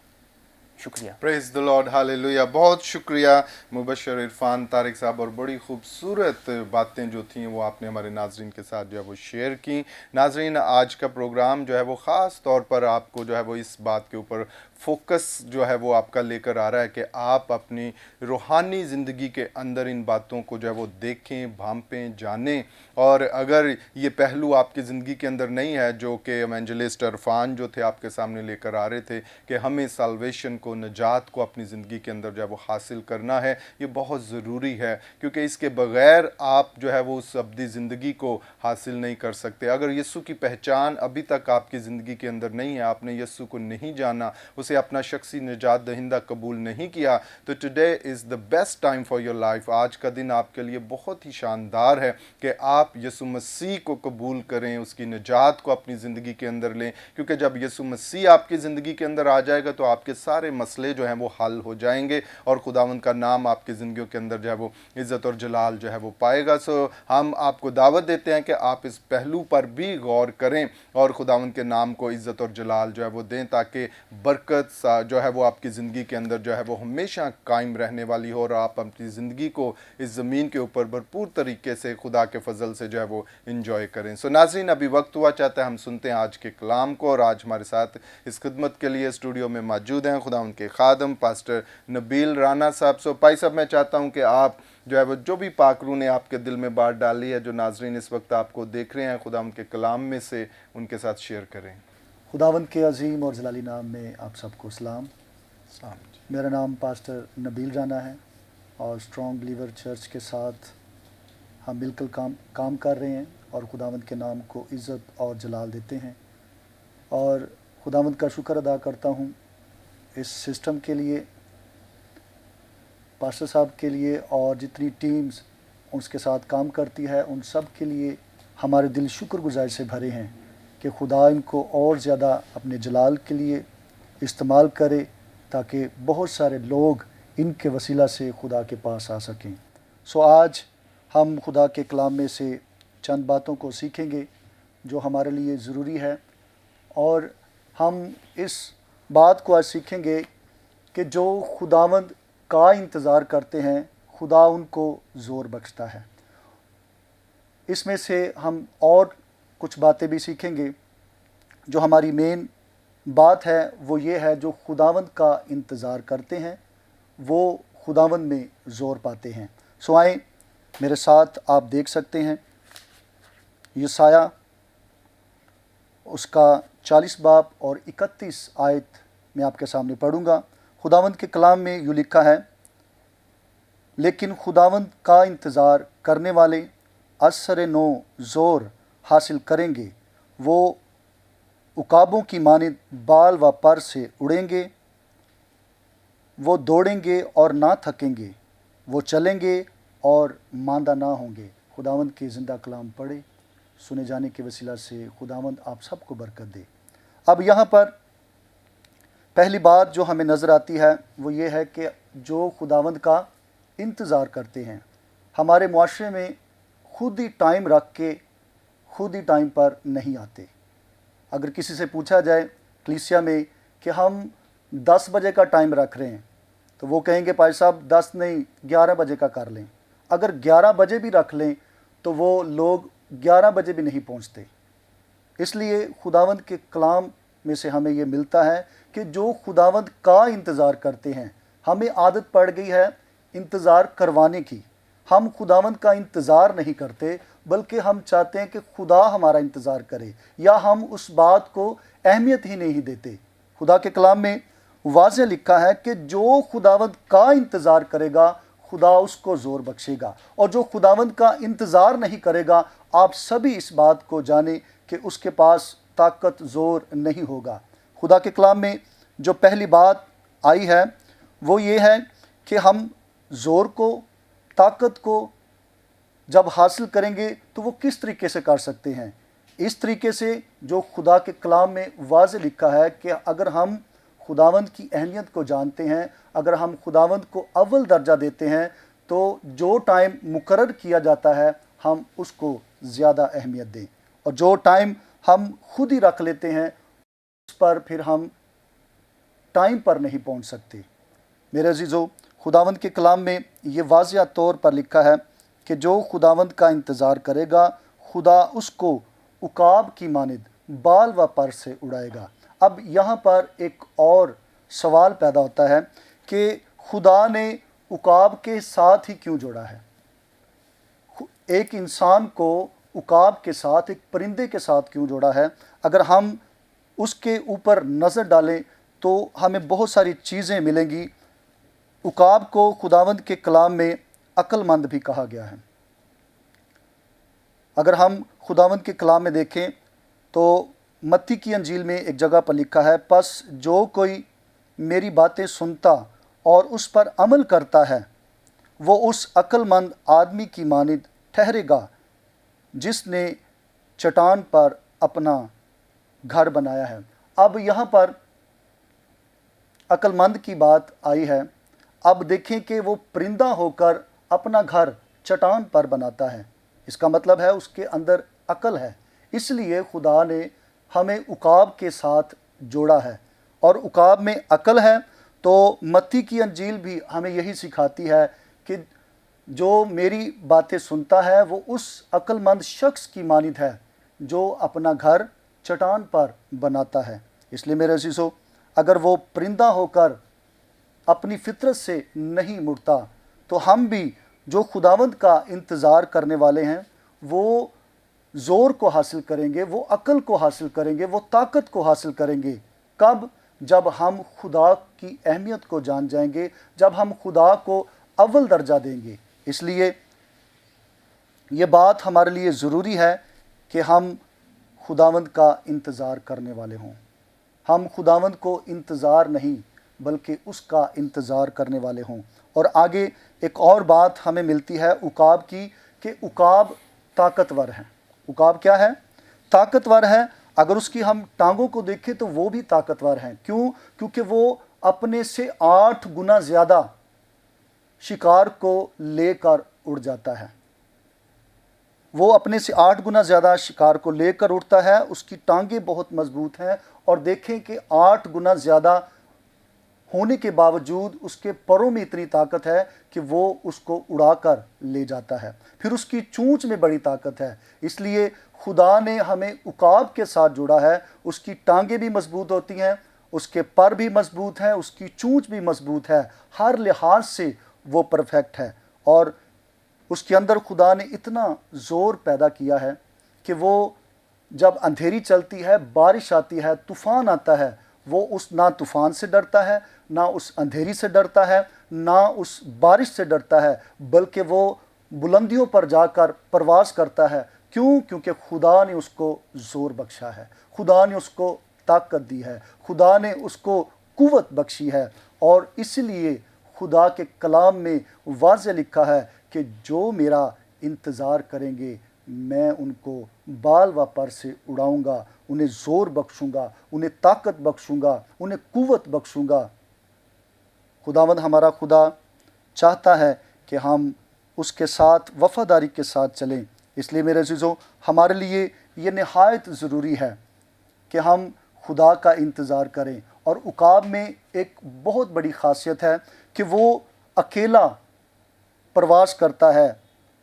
شکریہ. پریز دی لارڈ, ہاللیلویہ. بہت شکریہ مبشر عرفان طارق صاحب, اور بڑی خوبصورت باتیں جو تھیں وہ آپ نے ہمارے ناظرین کے ساتھ جو ہے وہ شیئر کی. ناظرین, آج کا پروگرام جو ہے وہ خاص طور پر آپ کو جو ہے وہ اس بات کے اوپر فوکس جو ہے وہ آپ کا لے کر آ رہا ہے کہ آپ اپنی روحانی زندگی کے اندر ان باتوں کو جو ہے وہ دیکھیں, بھانپیں, جانیں. اور اگر یہ پہلو آپ کی زندگی کے اندر نہیں ہے, جو کہ ایونجلسٹ عرفان جو تھے آپ کے سامنے لے کر آ رہے تھے کہ ہمیں سالویشن کو, نجات کو اپنی زندگی کے اندر جو ہے وہ حاصل کرنا ہے, یہ بہت ضروری ہے, کیونکہ اس کے بغیر آپ جو ہے وہ اس ابدی زندگی کو حاصل نہیں کر سکتے. اگر یسوع کی پہچان ابھی تک آپ کی زندگی کے اندر نہیں ہے, آپ نے یسوع کو نہیں جانا, اسے اپنا شخصی نجات دہندہ قبول نہیں کیا, تو today is the best time for your life. آج کا دن آپ کے لیے بہت ہی شاندار ہے کہ آپ یسوع مسیح کو قبول کریں, اس کی نجات کو اپنی زندگی کے اندر لیں, کیونکہ جب یسوع مسیح آپ کی زندگی کے اندر آ جائے گا تو آپ کے سارے مسئلے جو ہیں وہ حل ہو جائیں گے, اور خداوند کا نام آپ کی زندگیوں کے اندر جو ہے وہ عزت اور جلال جو ہے وہ پائے گا. سو ہم آپ کو دعوت دیتے ہیں کہ آپ اس پہلو پر بھی غور کریں اور خداوند کے نام کو عزت اور جلال جو ہے وہ دیں, تاکہ برکت جو ہے وہ آپ کی زندگی کے اندر جو ہے وہ ہمیشہ قائم رہنے والی ہو, اور آپ اپنی زندگی کو اس زمین کے اوپر بھرپور طریقے سے خدا کے فضل سے جو ہے وہ انجوائے کریں. سو ناظرین, ابھی وقت ہوا چاہتا ہے ہم سنتے ہیں آج کے کلام کو, اور آج ہمارے ساتھ اس خدمت کے لیے اسٹوڈیو میں موجود ہیں خدا ان کے خادم پاسٹر نبیل رانا صاحب. سو پائی صاحب, میں چاہتا ہوں کہ آپ جو ہے وہ جو بھی پاک روح نے آپ کے دل میں بات ڈالی ہے, جو ناظرین اس وقت آپ کو دیکھ رہے ہیں, خدا ان کے کلام میں سے ان کے ساتھ شیئر کریں. خداوند کے عظیم اور جلالی نام میں آپ سب کو سلام. میرا نام پاسٹر نبیل رانا ہے, اور اسٹرانگ بلیور چرچ کے ساتھ ہم مل کر کام کر رہے ہیں اور خداوند کے نام کو عزت اور جلال دیتے ہیں. اور خداوند کا شکر ادا کرتا ہوں اس سسٹم کے لیے, پاسٹر صاحب کے لیے, اور جتنی ٹیمز اس کے ساتھ کام کرتی ہے ان سب کے لیے ہمارے دل شکر گزاری سے بھرے ہیں کہ خدا ان کو اور زیادہ اپنے جلال کے لیے استعمال کرے, تاکہ بہت سارے لوگ ان کے وسیلہ سے خدا کے پاس آ سکیں. سو آج ہم خدا کے کلام میں سے چند باتوں کو سیکھیں گے جو ہمارے لیے ضروری ہے, اور ہم اس بات کو آج سیکھیں گے کہ جو خداوند کا انتظار کرتے ہیں خدا ان کو زور بخشتا ہے. اس میں سے ہم اور کچھ باتیں بھی سیکھیں گے. جو ہماری مین بات ہے وہ یہ ہے, جو خداوند کا انتظار کرتے ہیں وہ خداوند میں زور پاتے ہیں. سو آئیں میرے ساتھ, آپ دیکھ سکتے ہیں یسایہ اس کا 40 باب اور 31 آیت میں آپ کے سامنے پڑھوں گا. خداوند کے کلام میں یوں لکھا ہے, لیکن خداوند کا انتظار کرنے والے اثر نو زور حاصل کریں گے, وہ عقابوں کی مانند بال و پر سے اڑیں گے, وہ دوڑیں گے اور نہ تھکیں گے, وہ چلیں گے اور ماندہ نہ ہوں گے. خداوند کے زندہ کلام پڑھے, سنے جانے کے وسیلہ سے خداوند آپ سب کو برکت دے. اب یہاں پر پہلی بات جو ہمیں نظر آتی ہے وہ یہ ہے کہ جو خداوند کا انتظار کرتے ہیں، ہمارے معاشرے میں خود ہی ٹائم رکھ کے خود ہی ٹائم پر نہیں آتے۔ اگر کسی سے پوچھا جائے کلیسیا میں کہ ہم 10 بجے کا ٹائم رکھ رہے ہیں، تو وہ کہیں گے پائی صاحب 10 نہیں 11 بجے کا کر لیں۔ اگر 11 بجے بھی رکھ لیں تو وہ لوگ 11 بجے بھی نہیں پہنچتے۔ اس لیے خداوند کے کلام میں سے ہمیں یہ ملتا ہے کہ جو خداوند کا انتظار کرتے ہیں، ہمیں عادت پڑ گئی ہے انتظار کروانے کی۔ ہم خداوند کا انتظار نہیں کرتے، بلکہ ہم چاہتے ہیں کہ خدا ہمارا انتظار کرے، یا ہم اس بات کو اہمیت ہی نہیں دیتے۔ خدا کے کلام میں واضح لکھا ہے کہ جو خداوند کا انتظار کرے گا خدا اس کو زور بخشے گا، اور جو خداوند کا انتظار نہیں کرے گا آپ سبھی اس بات کو جانیں کہ اس کے پاس طاقت زور نہیں ہوگا۔ خدا کے کلام میں جو پہلی بات آئی ہے وہ یہ ہے کہ ہم زور کو، طاقت کو جب حاصل کریں گے تو وہ کس طریقے سے کر سکتے ہیں؟ اس طریقے سے جو خدا کے کلام میں واضح لکھا ہے کہ اگر ہم خداوند کی اہمیت کو جانتے ہیں، اگر ہم خداوند کو اول درجہ دیتے ہیں، تو جو ٹائم مقرر کیا جاتا ہے ہم اس کو زیادہ اہمیت دیں، اور جو ٹائم ہم خود ہی رکھ لیتے ہیں اس پر پھر ہم ٹائم پر نہیں پہنچ سکتے۔ میرے عزیزو، خداوند کے کلام میں یہ واضح طور پر لکھا ہے کہ جو خداوند کا انتظار کرے گا خدا اس کو عقاب کی مانند بال و پر سے اڑائے گا۔ اب یہاں پر ایک اور سوال پیدا ہوتا ہے کہ خدا نے عقاب کے ساتھ ہی کیوں جوڑا ہے؟ ایک انسان کو عقاب کے ساتھ، ایک پرندے کے ساتھ کیوں جوڑا ہے؟ اگر ہم اس کے اوپر نظر ڈالیں تو ہمیں بہت ساری چیزیں ملیں گی۔ عقاب کو خداوند کے کلام میں عقل مند بھی کہا گیا ہے۔ اگر ہم خداوند کے کلام میں دیکھیں تو متی کی انجیل میں ایک جگہ پر لکھا ہے، پس جو کوئی میری باتیں سنتا اور اس پر عمل کرتا ہے وہ اس عقل مند آدمی کی مانند ٹھہرے گا جس نے چٹان پر اپنا گھر بنایا ہے۔ اب یہاں پر عقل مند کی بات آئی ہے۔ اب دیکھیں کہ وہ پرندہ ہو کر اپنا گھر چٹان پر بناتا ہے، اس کا مطلب ہے اس کے اندر عقل ہے۔ اس لیے خدا نے ہمیں عقاب کے ساتھ جوڑا ہے، اور عقاب میں عقل ہے۔ تو متی کی انجیل بھی ہمیں یہی سکھاتی ہے کہ جو میری باتیں سنتا ہے وہ اس عقل مند شخص کی مانند ہے جو اپنا گھر چٹان پر بناتا ہے۔ اس لیے میرے عزیزو، اگر وہ پرندہ ہو کر اپنی فطرت سے نہیں مڑتا تو ہم بھی جو خداوند کا انتظار کرنے والے ہیں وہ زور کو حاصل کریں گے، وہ عقل کو حاصل کریں گے، وہ طاقت کو حاصل کریں گے۔ کب؟ جب ہم خدا کی اہمیت کو جان جائیں گے، جب ہم خدا کو اول درجہ دیں گے۔ اس لیے یہ بات ہمارے لیے ضروری ہے کہ ہم خداوند کا انتظار کرنے والے ہوں۔ ہم خداوند کو انتظار نہیں بلکہ اس کا انتظار کرنے والے ہوں۔ اور آگے ایک اور بات ہمیں ملتی ہے عقاب کی، کہ عقاب طاقتور ہے۔ عقاب کیا ہے؟ طاقتور ہے۔ اگر اس کی ہم ٹانگوں کو دیکھیں تو وہ بھی طاقتور ہیں۔ کیوں؟ کیونکہ وہ اپنے سے 8 گنا زیادہ شکار کو لے کر اڑ جاتا ہے۔ وہ اپنے سے 8 گنا زیادہ شکار کو لے کر اڑتا ہے، اس کی ٹانگیں بہت مضبوط ہیں، اور دیکھیں کہ 8 گنا زیادہ ہونے کے باوجود اس کے پروں میں اتنی طاقت ہے کہ وہ اس کو اڑا کر لے جاتا ہے۔ پھر اس کی چونچ میں بڑی طاقت ہے۔ اس لیے خدا نے ہمیں عقاب کے ساتھ جوڑا ہے۔ اس کی ٹانگیں بھی مضبوط ہوتی ہیں، اس کے پر بھی مضبوط ہیں، اس کی چونچ بھی مضبوط ہے، ہر لحاظ سے وہ پرفیکٹ ہے۔ اور اس کے اندر خدا نے اتنا زور پیدا کیا ہے کہ وہ جب اندھیری چلتی ہے، بارش آتی ہے، طوفان آتا ہے، وہ اس نہ طوفان سے ڈرتا ہے، نہ اس اندھیری سے ڈرتا ہے، نہ اس بارش سے ڈرتا ہے، بلکہ وہ بلندیوں پر جا کر پرواز کرتا ہے۔ کیوں؟ کیونکہ خدا نے اس کو زور بخشا ہے، خدا نے اس کو طاقت دی ہے، خدا نے اس کو قوت بخشی ہے۔ اور اس لیے خدا کے کلام میں واضح لکھا ہے کہ جو میرا انتظار کریں گے मैं उनको बाल व पर से उड़ाऊंगा, उन्हें ज़ोर बख्शूंगा, उन्हें ताकत बख्शूंगा, उन्हें कुव्वत बख्शूंगा। खुदावंद हमारा खुदा चाहता है कि हम उसके साथ वफ़ादारी के साथ चलें। इसलिए मेरे अज़ीज़ों, हमारे लिए ये नहायत ज़रूरी है कि हम खुदा का इंतज़ार करें। और उकाब में एक बहुत बड़ी ख़ासियत है कि वो अकेला प्रवास करता है।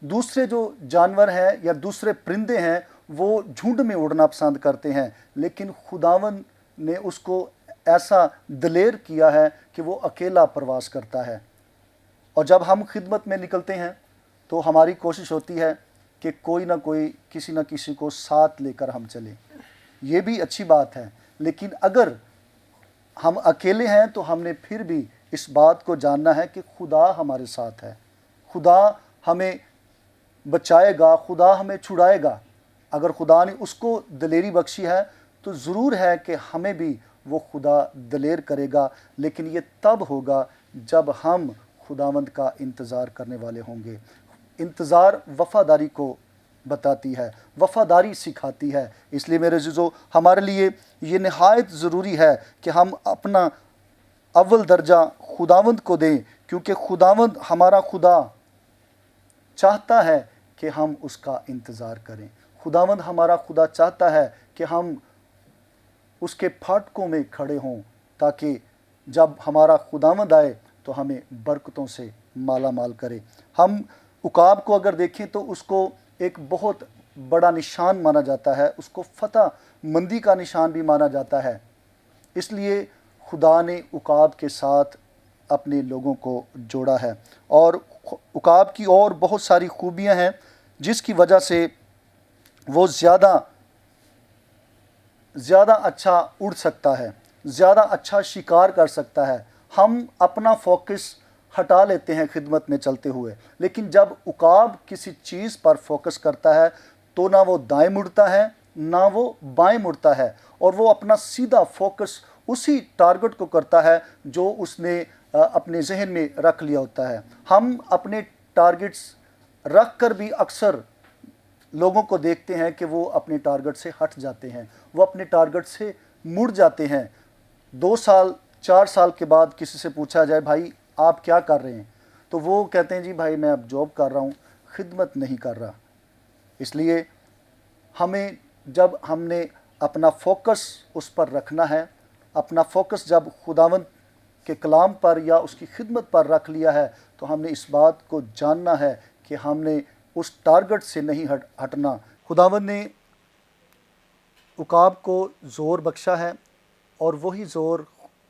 दूसरे जो जानवर हैं या दूसरे परिंदे हैं वो झुंड में उड़ना पसंद करते हैं, लेकिन खुदावंद ने उसको ऐसा दिलेर किया है कि वो अकेला प्रवास करता है। और जब हम खिदमत में निकलते हैं तो हमारी कोशिश होती है कि कोई ना कोई किसी न किसी को साथ लेकर हम चलें। ये भी अच्छी बात है, लेकिन अगर हम अकेले हैं तो हमने फिर भी इस बात को जानना है कि खुदा हमारे साथ है, खुदा हमें बचाएगा, खुदा हमें छुड़ाएगा। अगर खुदा ने उसको दलेरी बख्शी है तो ज़रूर है कि हमें भी वो खुदा दलेर करेगा, लेकिन ये तब होगा जब हम खुदावंद का इंतज़ार करने वाले होंगे। इंतज़ार वफ़ादारी को बताती है, वफ़ादारी सिखाती है। इसलिए मेरे अज़ीज़ों, हमारे लिए ये नहायत ज़रूरी है कि हम अपना अव्वल दर्जा खुदावंद को दें, क्योंकि खुदावंद हमारा खुदा चाहता है कि हम उसका इंतज़ार करें। खुदावंद हमारा खुदा चाहता है कि हम उसके फाटकों में खड़े हों, ताकि जब हमारा खुदावंद आए तो हमें बरकतों से माला माल करे। हम उकाब को अगर देखें तो उसको एक बहुत बड़ा निशान माना जाता है, उसको फतह मंदी का निशान भी माना जाता है। इसलिए खुदा ने उकाब के साथ अपने लोगों को जोड़ा है। और उकाब की और बहुत सारी खूबियां हैं जिसकी वजह से वो ज़्यादा अच्छा उड़ सकता है, ज़्यादा अच्छा शिकार कर सकता है। हम अपना फोकस हटा लेते हैं खिदमत में चलते हुए, लेकिन जब उकाब किसी चीज़ पर फोकस करता है तो ना वो दाएं मुड़ता है ना वो बाएं मुड़ता है, और वो अपना सीधा फोकस उसी टारगेट को करता है जो उसने अपने जहन में रख लिया होता है। हम अपने टारगेट्स रख कर भी अक्सर लोगों को देखते हैं कि वो अपने टारगेट से हट जाते हैं, वो अपने टारगेट से मुड़ जाते हैं। 2 साल 4 साल के बाद किसी से पूछा जाए, भाई आप क्या कर रहे हैं, तो वो कहते हैं, जी भाई मैं अब जॉब कर रहा हूँ, खिदमत नहीं कर रहा। इसलिए हमें जब हमने अपना फोकस उस पर रखना है, अपना फोकस जब खुदावंद के कलाम पर या उसकी खिदमत पर रख लिया है, तो हमने इस बात को जानना है कि हमने उस टारगेट से नहीं हटना। खुदावंद ने उकाब को ज़ोर बख्शा है, और वही ज़ोर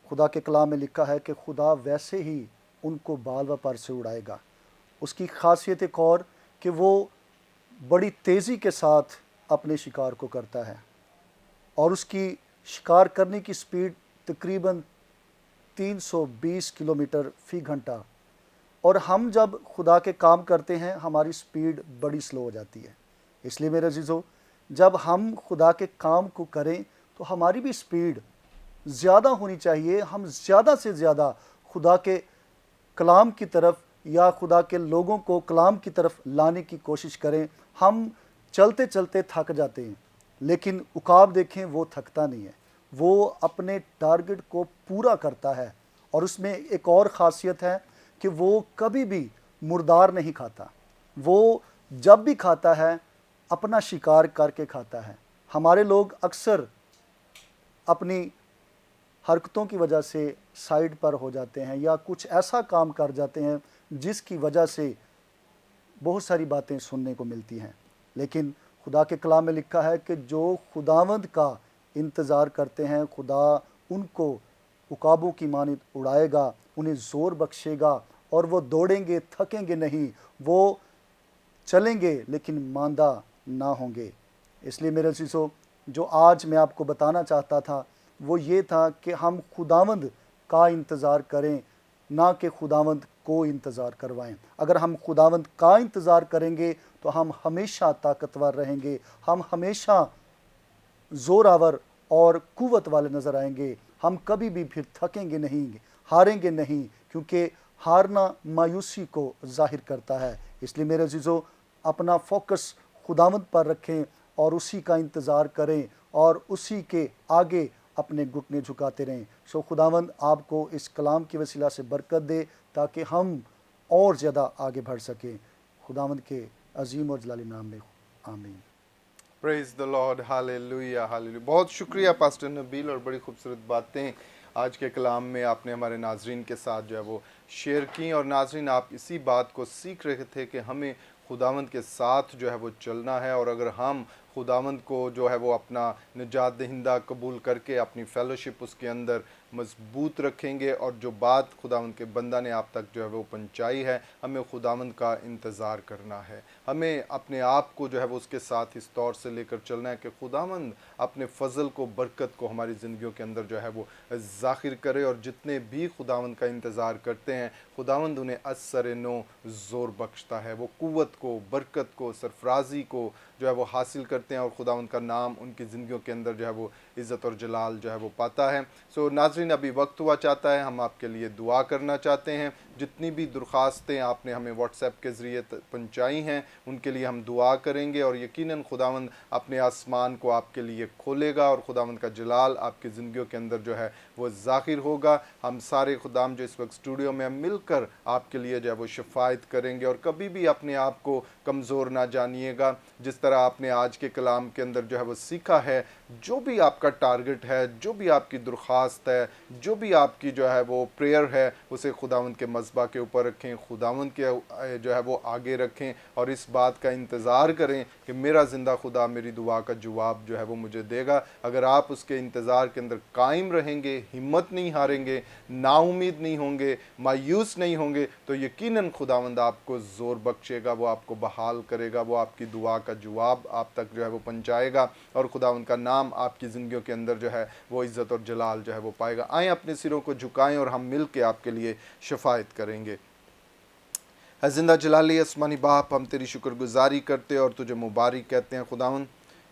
खुदा के कलाम में लिखा है कि खुदा वैसे ही उनको बाल व पर से उड़ाएगा। उसकी खासियत एक और कि वो बड़ी तेज़ी के साथ अपने शिकार को करता है, और उसकी शिकार करने की स्पीड तकरीबन 320 किलोमीटर फ़ी घंटा। और हम जब खुदा के काम करते हैं हमारी स्पीड बड़ी स्लो हो जाती है। इसलिए मेरे अज़ीज़ों, जब हम खुदा के काम को करें तो हमारी भी स्पीड ज़्यादा होनी चाहिए। हम ज़्यादा से ज़्यादा खुदा के कलाम की तरफ या खुदा के लोगों को कलाम की तरफ लाने की कोशिश करें। हम चलते चलते थक जाते हैं, लेकिन उकाब देखें, वो थकता नहीं है, वो अपने टारगेट को पूरा करता है। और उसमें एक और ख़ासियत है कि वो कभी भी मुर्दार नहीं खाता। वो जब भी खाता है अपना शिकार करके खाता है। हमारे लोग अक्सर अपनी हरकतों की वजह से साइड पर हो जाते हैं या कुछ ऐसा काम कर जाते हैं जिसकी वजह से बहुत सारी बातें सुनने को मिलती हैं। लेकिन खुदा के कलाम में लिखा है कि जो खुदावंद का इंतज़ार करते हैं, खुदा उनको उकाबों की मानित उड़ाएगा, उन्हें ज़ोर बख्शेगा, और वो दौड़ेंगे थकेंगे नहीं, वो चलेंगे लेकिन मांदा ना होंगे। इसलिए मेरे अज़ीज़ों, जो आज मैं आपको बताना चाहता था वो ये था कि हम खुदावंद का इंतज़ार करें, ना कि खुदावंद को इंतज़ार करवाएं। अगर हम खुदावंद का इंतज़ार करेंगे तो हम हमेशा ताकतवर रहेंगे, हम हमेशा ज़ोरावर और कुव्वत वाले नज़र आएंगे। हम कभी भी फिर थकेंगे नहीं, हारेंगे नहीं, क्योंकि हारना मायूसी को ज़ाहिर करता है। इसलिए मेरे अज़ीज़ों, अपना फोकस खुदावंद पर रखें और उसी का इंतज़ार करें और उसी के आगे अपने घुटने झुकाते रहें। सो खुदावंद आपको इस कलाम की वसीला से बरकत दे ताकि हम और ज़्यादा आगे बढ़ सकें। खुदावंद के अजीम और जलाली नाम में आमीन। Praise the lord, hallelujah hallelujah. बहुत शुक्रिया पास्टर नबील, और बड़ी खूबसूरत बातें आज के कलाम में आपने हमारे नाजरीन के साथ जो है वो शेयर की। और नाजरीन, आप इसी बात को सीख रहे थे कि हमें खुदावंद के साथ जो है वो चलना है, और अगर हम खुदावंद को जो है वो अपना निजात दहिंदा कबूल करके अपनी फेलोशिप उसके अंदर मजबूत रखेंगे, और जो बात खुदावंद के बंदा ने आप तक जो है वो पहुंचाई है, हमें खुदावंद का इंतज़ार करना है। हमें अपने आप को जो है वो उसके साथ इस तौर से लेकर चलना है कि खुदावंद अपने फ़ज़ल को, बरकत को हमारी ज़िंदगियों के अंदर जो है वो ज़ाहिर करे, और जितने भी खुदावंद का इंतज़ार करते हैं खुदावंद उन्हें असर नो ज़ोर बख्शता है। वो क़ुव्वत को, बरकत को, सरफराजी को जो है वो हासिल करते हैं, और खुदावंद का नाम उनकी ज़िंदगियों के अंदर जो है वो इज़्ज़त और जलाल जो है वो पाता है। सो नाज़रीन, अभी वक्त हुआ चाहता है, हम आपके लिए दुआ करना चाहते हैं। जितनी भी दरख्वास्तें आपने हमें व्हाट्सएप के ज़रिए पहुंचाई हैं उनके लिए हम दुआ करेंगे, और यकीनन खुदावंद अपने आसमान को आपके लिए खोलेगा, और खुदावंद का जलाल आपकी ज़िंदगियों के अंदर जो है वो ज़ाहिर होगा। हम सारे खुदाम जो इस वक्त स्टूडियो में मिलकर आपके लिए जो है वो शफायत करेंगे, और कभी भी अपने आप को कमज़ोर ना जानिएगा। जिस तरह आपने आज के कलाम के अंदर जो है वो सीखा है, जो भी आपका टारगेट है, जो भी आपकी दरख्वास्त है, जो भी आपकी जो है वो प्रेयर है, उसे खुदावंद के मज़बा के ऊपर रखें, खुदावंद के जो है वो आगे रखें, और इस बात का इंतज़ार करें कि मेरा ज़िंदा खुदा मेरी दुआ का जवाब जो है वो मुझे देगा। अगर आप उसके इंतज़ार के अंदर कायम रहेंगे, हिम्मत नहीं हारेंगे, नाउमीद नहीं होंगे, मायूस नहीं होंगे, तो यकीनन खुदावंद आपको ज़ोर बख्शेगा, वो आपको बहाल करेगा, वो आपकी दुआ का जवाब आप तक जो है वो पहुँचाएगा, और खुदावंद का नाम आपकी ज़िंदगियों के अंदर जो है वो इज़्ज़त और जलाल जो है वो पाएगा। आएँ अपने सिरों को झुकाएं और हम मिल के आपके लिए शफायत करेंगे। है ज़िंदा जलाली आसमानी बाप, हम तेरी शुक्रगुजारी करते और तुझे मुबारक कहते हैं खुदावंद,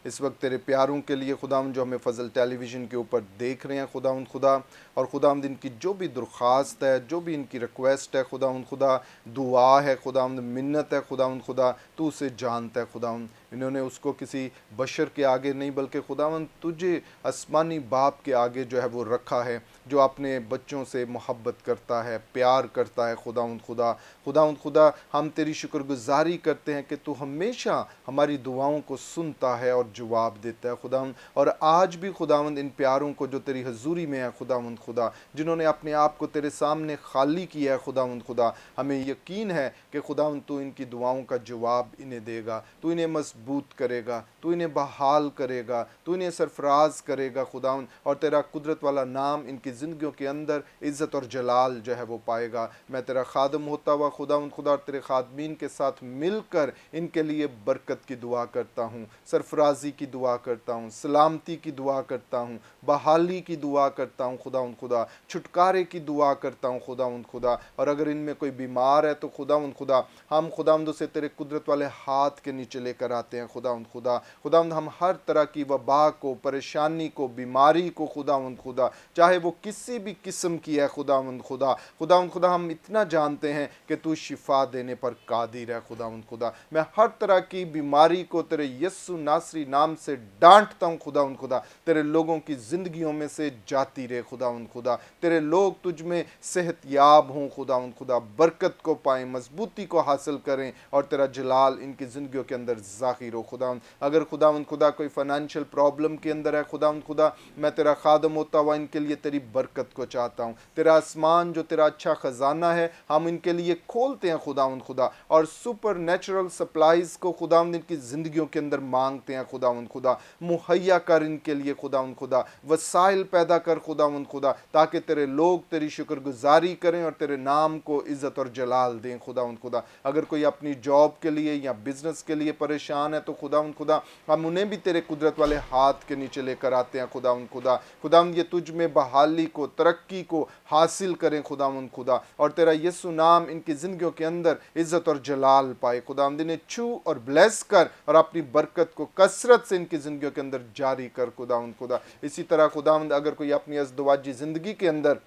इस वक्त तेरे प्यारों के लिए खुदावंद जो हमें फ़ज़ल टेलीविज़न के ऊपर देख रहे हैं खुदावंद खुदा, और खुदावंद इनकी जो भी दरख्वास्त है, जो भी इनकी रिक्वेस्ट है खुदावंद खुदा, दुआ है खुदावंद, मिन्नत है खुदावंद खुदा, तू उसे जानता है खुदावंद। इन्होंने उसको किसी बशर के आगे नहीं बल्कि खुदावंद तुझे आसमानी बाप के आगे जो है वो रखा है, जो अपने बच्चों से मोहब्बत करता है, प्यार करता है खुदावंद खुदा। खुदावंद खुदा, हम तेरी शुक्रगुजारी करते हैं कि तू हमेशा हमारी दुआओं को सुनता है और जवाब देता है खुदावंद। और आज भी खुदावंद इन प्यारों को जो तेरी हजूरी में है खुदावंद खुदा, जिन्होंने अपने आप को तेरे सामने खाली किया है खुदावंद खुदा, हमें यकीन है कि खुदावंद तू इनकी दुआओं का जवाब इन्हें देगा, तू इन्हें मजबूत करेगा, तू इन्हें बहाल करेगा, तू इन्हें सरफराज करेगा खुदावंद, और तेरा कुदरत वाला नाम इनकी ज़िंदगियों के अंदर इज़्ज़त और जलाल जो है वो पाएगा। मैं तेरा खादम होता हुआ खुदावंद खुदा और तेरे खादमीन के साथ मिलकर इनके लिए बरकत की दुआ करता हूँ, सरफराजी की दुआ करता हूँ, सलामती की दुआ करता हूँ, बहाली की दुआ करता हूँ खुदावंद खुदा, छुटकारे की दुआ करता हूँ खुदावंद खुदा। और अगर इनमें कोई बीमार है तो खुदावंद खुदा, हम खुदावंद उसे तेरे कुदरत वाले हाथ के नीचे लेकर आते हैं खुदावंद खुदा। खुदावंद हम हर तरह की वबा को, परेशानी को, बीमारी को खुदावंद खुदा, चाहे वो किसी भी किस्म की है खुदावंद खुदा, खुदावंद खुदा हम इतना जानते हैं कि तू शिफा देने पर कादिर है खुदावंद खुदा। मैं हर तरह की बीमारी को तेरे यस्सु नासरी नाम से डांटता हूँ खुदावंद खुदा, तेरे लोगों की ज़िंदगियों में से जाती रहे खुदावंद खुदा, तेरे लोग तुझ में सेहतयाब हों खुदावंद खुदा, बरकत को पाएँ, मजबूती को हासिल करें, और तेरा जलाल इनकी ज़िंदगियों के अंदर ज़ाहिर हो खुदावंद। अगर खुदावंद खुदा कोई फाइनेंशियल प्रॉब्लम के अंदर है खुदावंद खुदा, मैं तेरा खादम होता हुआ इनके लिए तेरी बरकत को चाहता हूँ। तेरा आसमान जो तेरा अच्छा ख़जाना है हम इनके लिए खोलते हैं खुदावंद खुदा, और सुपर नेचुरल सप्लाईज़ को खुदावंद इनकी ज़िंदगियों के अंदर मांगते हैं खुदावंद खुदा। मुहैया कर इनके लिए खुदावंद खुदा, वसाइल पैदा कर खुदावंद खुदा, ताकि तेरे लोग तेरी शुक्रगुजारी करें और तेरे नाम को इज़्ज़त और जलाल दें खुदावंद खुदा। अगर कोई अपनी जॉब के लिए या बिज़नेस के लिए परेशान है तो खुदावंद खुदा हम उन्हें भी तेरे कुदरत वाले हाथ के नीचे लेकर आते हैं खुदावंद खुदा। खुदावंद ये तुझ में बहाली को, तरक्की को हासिल करें खुदावंद खुदा, और तेरा यीशु नाम इनकी ज़िंदगियों के अंदर इज़्ज़त और जलाल पाए खुदावंद। इन्हें छू और ब्लेस कर और अपनी बरकत को कसरत से इनकी ज़िंदगियों के अंदर जारी कर खुदावंद खुदा। इसी तरह खुदावंद अगर कोई अपनी अज़दवाजी ज़िंदगी के अंदर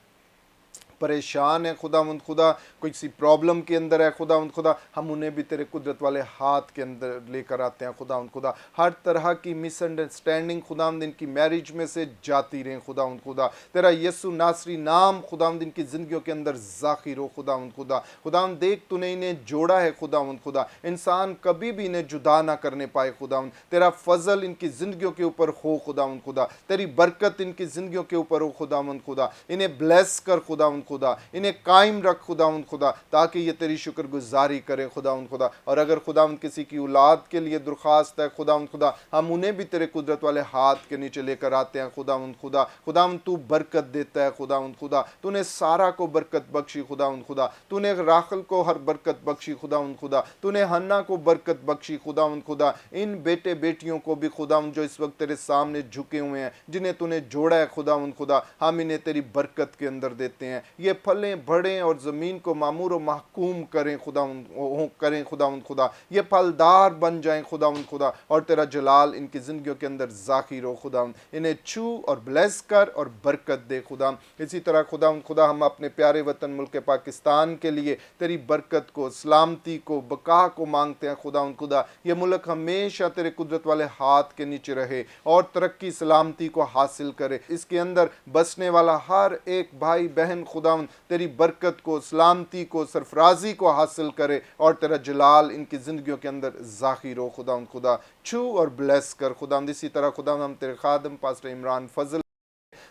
परेशान है खुदावंद खुदा, कोई सी प्रॉब्लम के अंदर है खुदावंद खुदा, हम उन्हें भी तेरे कुदरत वाले हाथ के अंदर लेकर आते हैं खुदावंद खुदा। हर तरह की मिसअंडरस्टैंडिंग खुदावंद इनकी मैरिज में से जाती रहें खुदावंद खुदा। तेरा यीशु नासरी नाम खुदावंद इनकी ज़िंदगियों के अंदर ज़ाहिर हो खुदावंद खुदा। खुदावंद देख तूने इन्हें जोड़ा है खुदावंद खुदा, इंसान कभी भी इन्हें जुदा ना करने पाए खुदावंद। तेरा फजल इनकी ज़िंदगियों के ऊपर हो खुदावंद खुदा, तेरी बरकत इनकी ज़िंदगियों के ऊपर हो खुदावंद खुदा। इन्हें ब्लेस कर खुदावंद खुदा, इन्हें कायम रख खुदावंद खुदा, ताकि ये तेरी शुक्रगुजारी करें खुदावंद खुदा। और अगर खुदावंद किसी की औलाद के लिए दरख्वास्त है खुदावंद खुदा, हम उन्हें भी तेरे कुदरत वाले हाथ के नीचे लेकर आते हैं खुदावंद खुदा। खुदावंद तू बरकत देता है खुदावंद खुदा, तूने सारा को बरकत बख्शी खुदावंद खुदा, तूने राखल को हर बरकत बख्शी खुदावंद खुदा, तूने हन्ना को बरकत बख्शी खुदावंद खुदा। इन बेटे बेटियों को भी खुदावंद जो इस वक्त तेरे सामने झुके हुए हैं, जिन्हें तूने जोड़ा है खुदावंद खुदा, हम इन्हें तेरी बरकत के अंदर देते हैं। ये फलें बढ़ें और ज़मीन को मामूर व महकूम करें खुदावंद खुदा, ये फलदार बन जाएं खुदावंद खुदा, और तेरा जलाल इनकी ज़िंदगियों के अंदर ज़ाहिर हो खुदावंद। इन्हें छू और ब्लेस कर और बरकत दे खुदा। इसी तरह खुदावंद खुदा हम अपने प्यारे वतन मुल्क पाकिस्तान के लिए तेरी बरकत को, सलामती को, बका को मांगते हैं खुदावंद खुदा। ये मुल्क हमेशा तेरे कुदरत वाले हाथ के नीचे रहे और तरक्की सलामती को हासिल करे। इसके अंदर बसने वाला हर एक भाई बहन खुदावंद तेरी बरकत को, सलामती को, सरफराजी को हासिल करे और तेरा जलाल इनकी ज़िंदगियों के अंदर ज़ाहिर हो खुदावंद खुदा। छू और ब्लेस कर खुदावंद। इसी तरह खुदावंद हम तेरे खादम पास्टर इमरान फजल,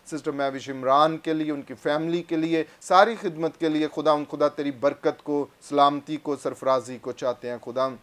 सिस्टर महविश इमरान के लिए, उनकी फैमिली के लिए, सारी खिदमत के लिए खुदावंद खुदा तेरी बरकत को, सलामती को, सरफराजी को चाहते हैं खुदावंद।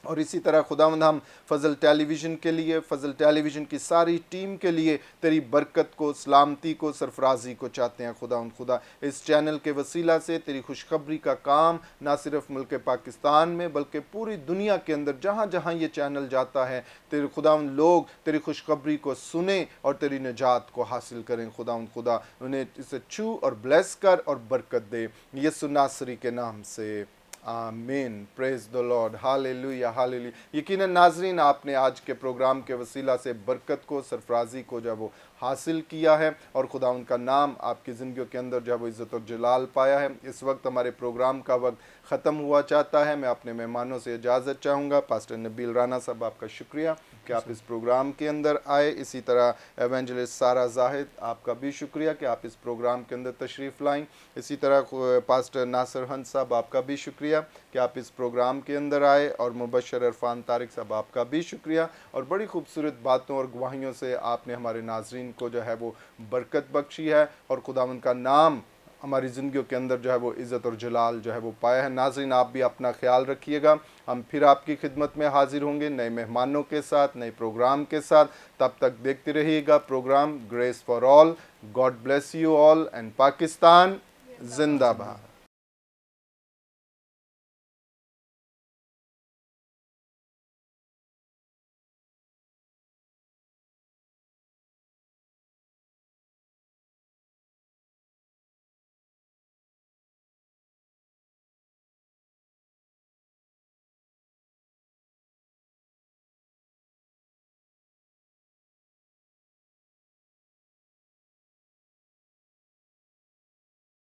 और इसी तरह खुदावंद हम फजल टेलीविज़न के लिए, फजल टेलीविज़न की सारी टीम के लिए तेरी बरकत को, सलामती को, सरफराजी को चाहते हैं खुदावंद खुदा। इस चैनल के वसीला से तेरी खुशखबरी का काम ना सिर्फ मुल्क पाकिस्तान में बल्कि पूरी दुनिया के अंदर जहाँ जहाँ ये चैनल जाता है, तेरे खुदावंद लोग तेरी खुशखबरी को सुने और तेरी निजात को हासिल करें खुदावंद खुदा। उन्हें इसे छू और ब्लेस कर और बरकत दे, यीशु नासरी के नाम से, आमीन। Praise the lord, hallelujah hallelujah. यकीनन नाजरीन, आपने आज के प्रोग्राम के वसीला से बरकत को, सरफराजी को जब वो हासिल किया है और खुदा उनका नाम आपकी ज़िंदगियों के अंदर जब इज़्ज़त और जलाल पाया है। इस वक्त हमारे प्रोग्राम का वक्त ख़त्म हुआ चाहता है। मैं अपने मेहमानों से इजाज़त चाहूँगा। पास्टर नबील राना साहब, आपका शुक्रिया कि आप इस प्रोग्राम के अंदर आए। इसी तरह एवेंजलिस्ट सारा जाहिद, आपका भी शुक्रिया कि आप इस प्रोग्राम के अंदर तशरीफ़ लाएँ। इसी तरह पास्टर नासिर हंस साहब, आपका भी शुक्रिया कि आप इस प्रोग्राम के अंदर आए। और मुबशर इरफान तारिक साहब, आपका भी शुक्रिया। और बड़ी खूबसूरत बातों और गवाहियों से आपने हमारे नाजरीन को जो है वो बरकत बख्शी है और खुदावंद का नाम हमारी ज़िंदगियों के अंदर जो है वो इज़्ज़त और जलाल जो है वो पाया है। नाज़रीन, आप भी अपना ख्याल रखिएगा। हम फिर आपकी खिदमत में हाजिर होंगे नए मेहमानों के साथ, नए प्रोग्राम के साथ। तब तक देखते रहिएगा programme grace for all. God bless you all and Pakistan जिंदाबाद।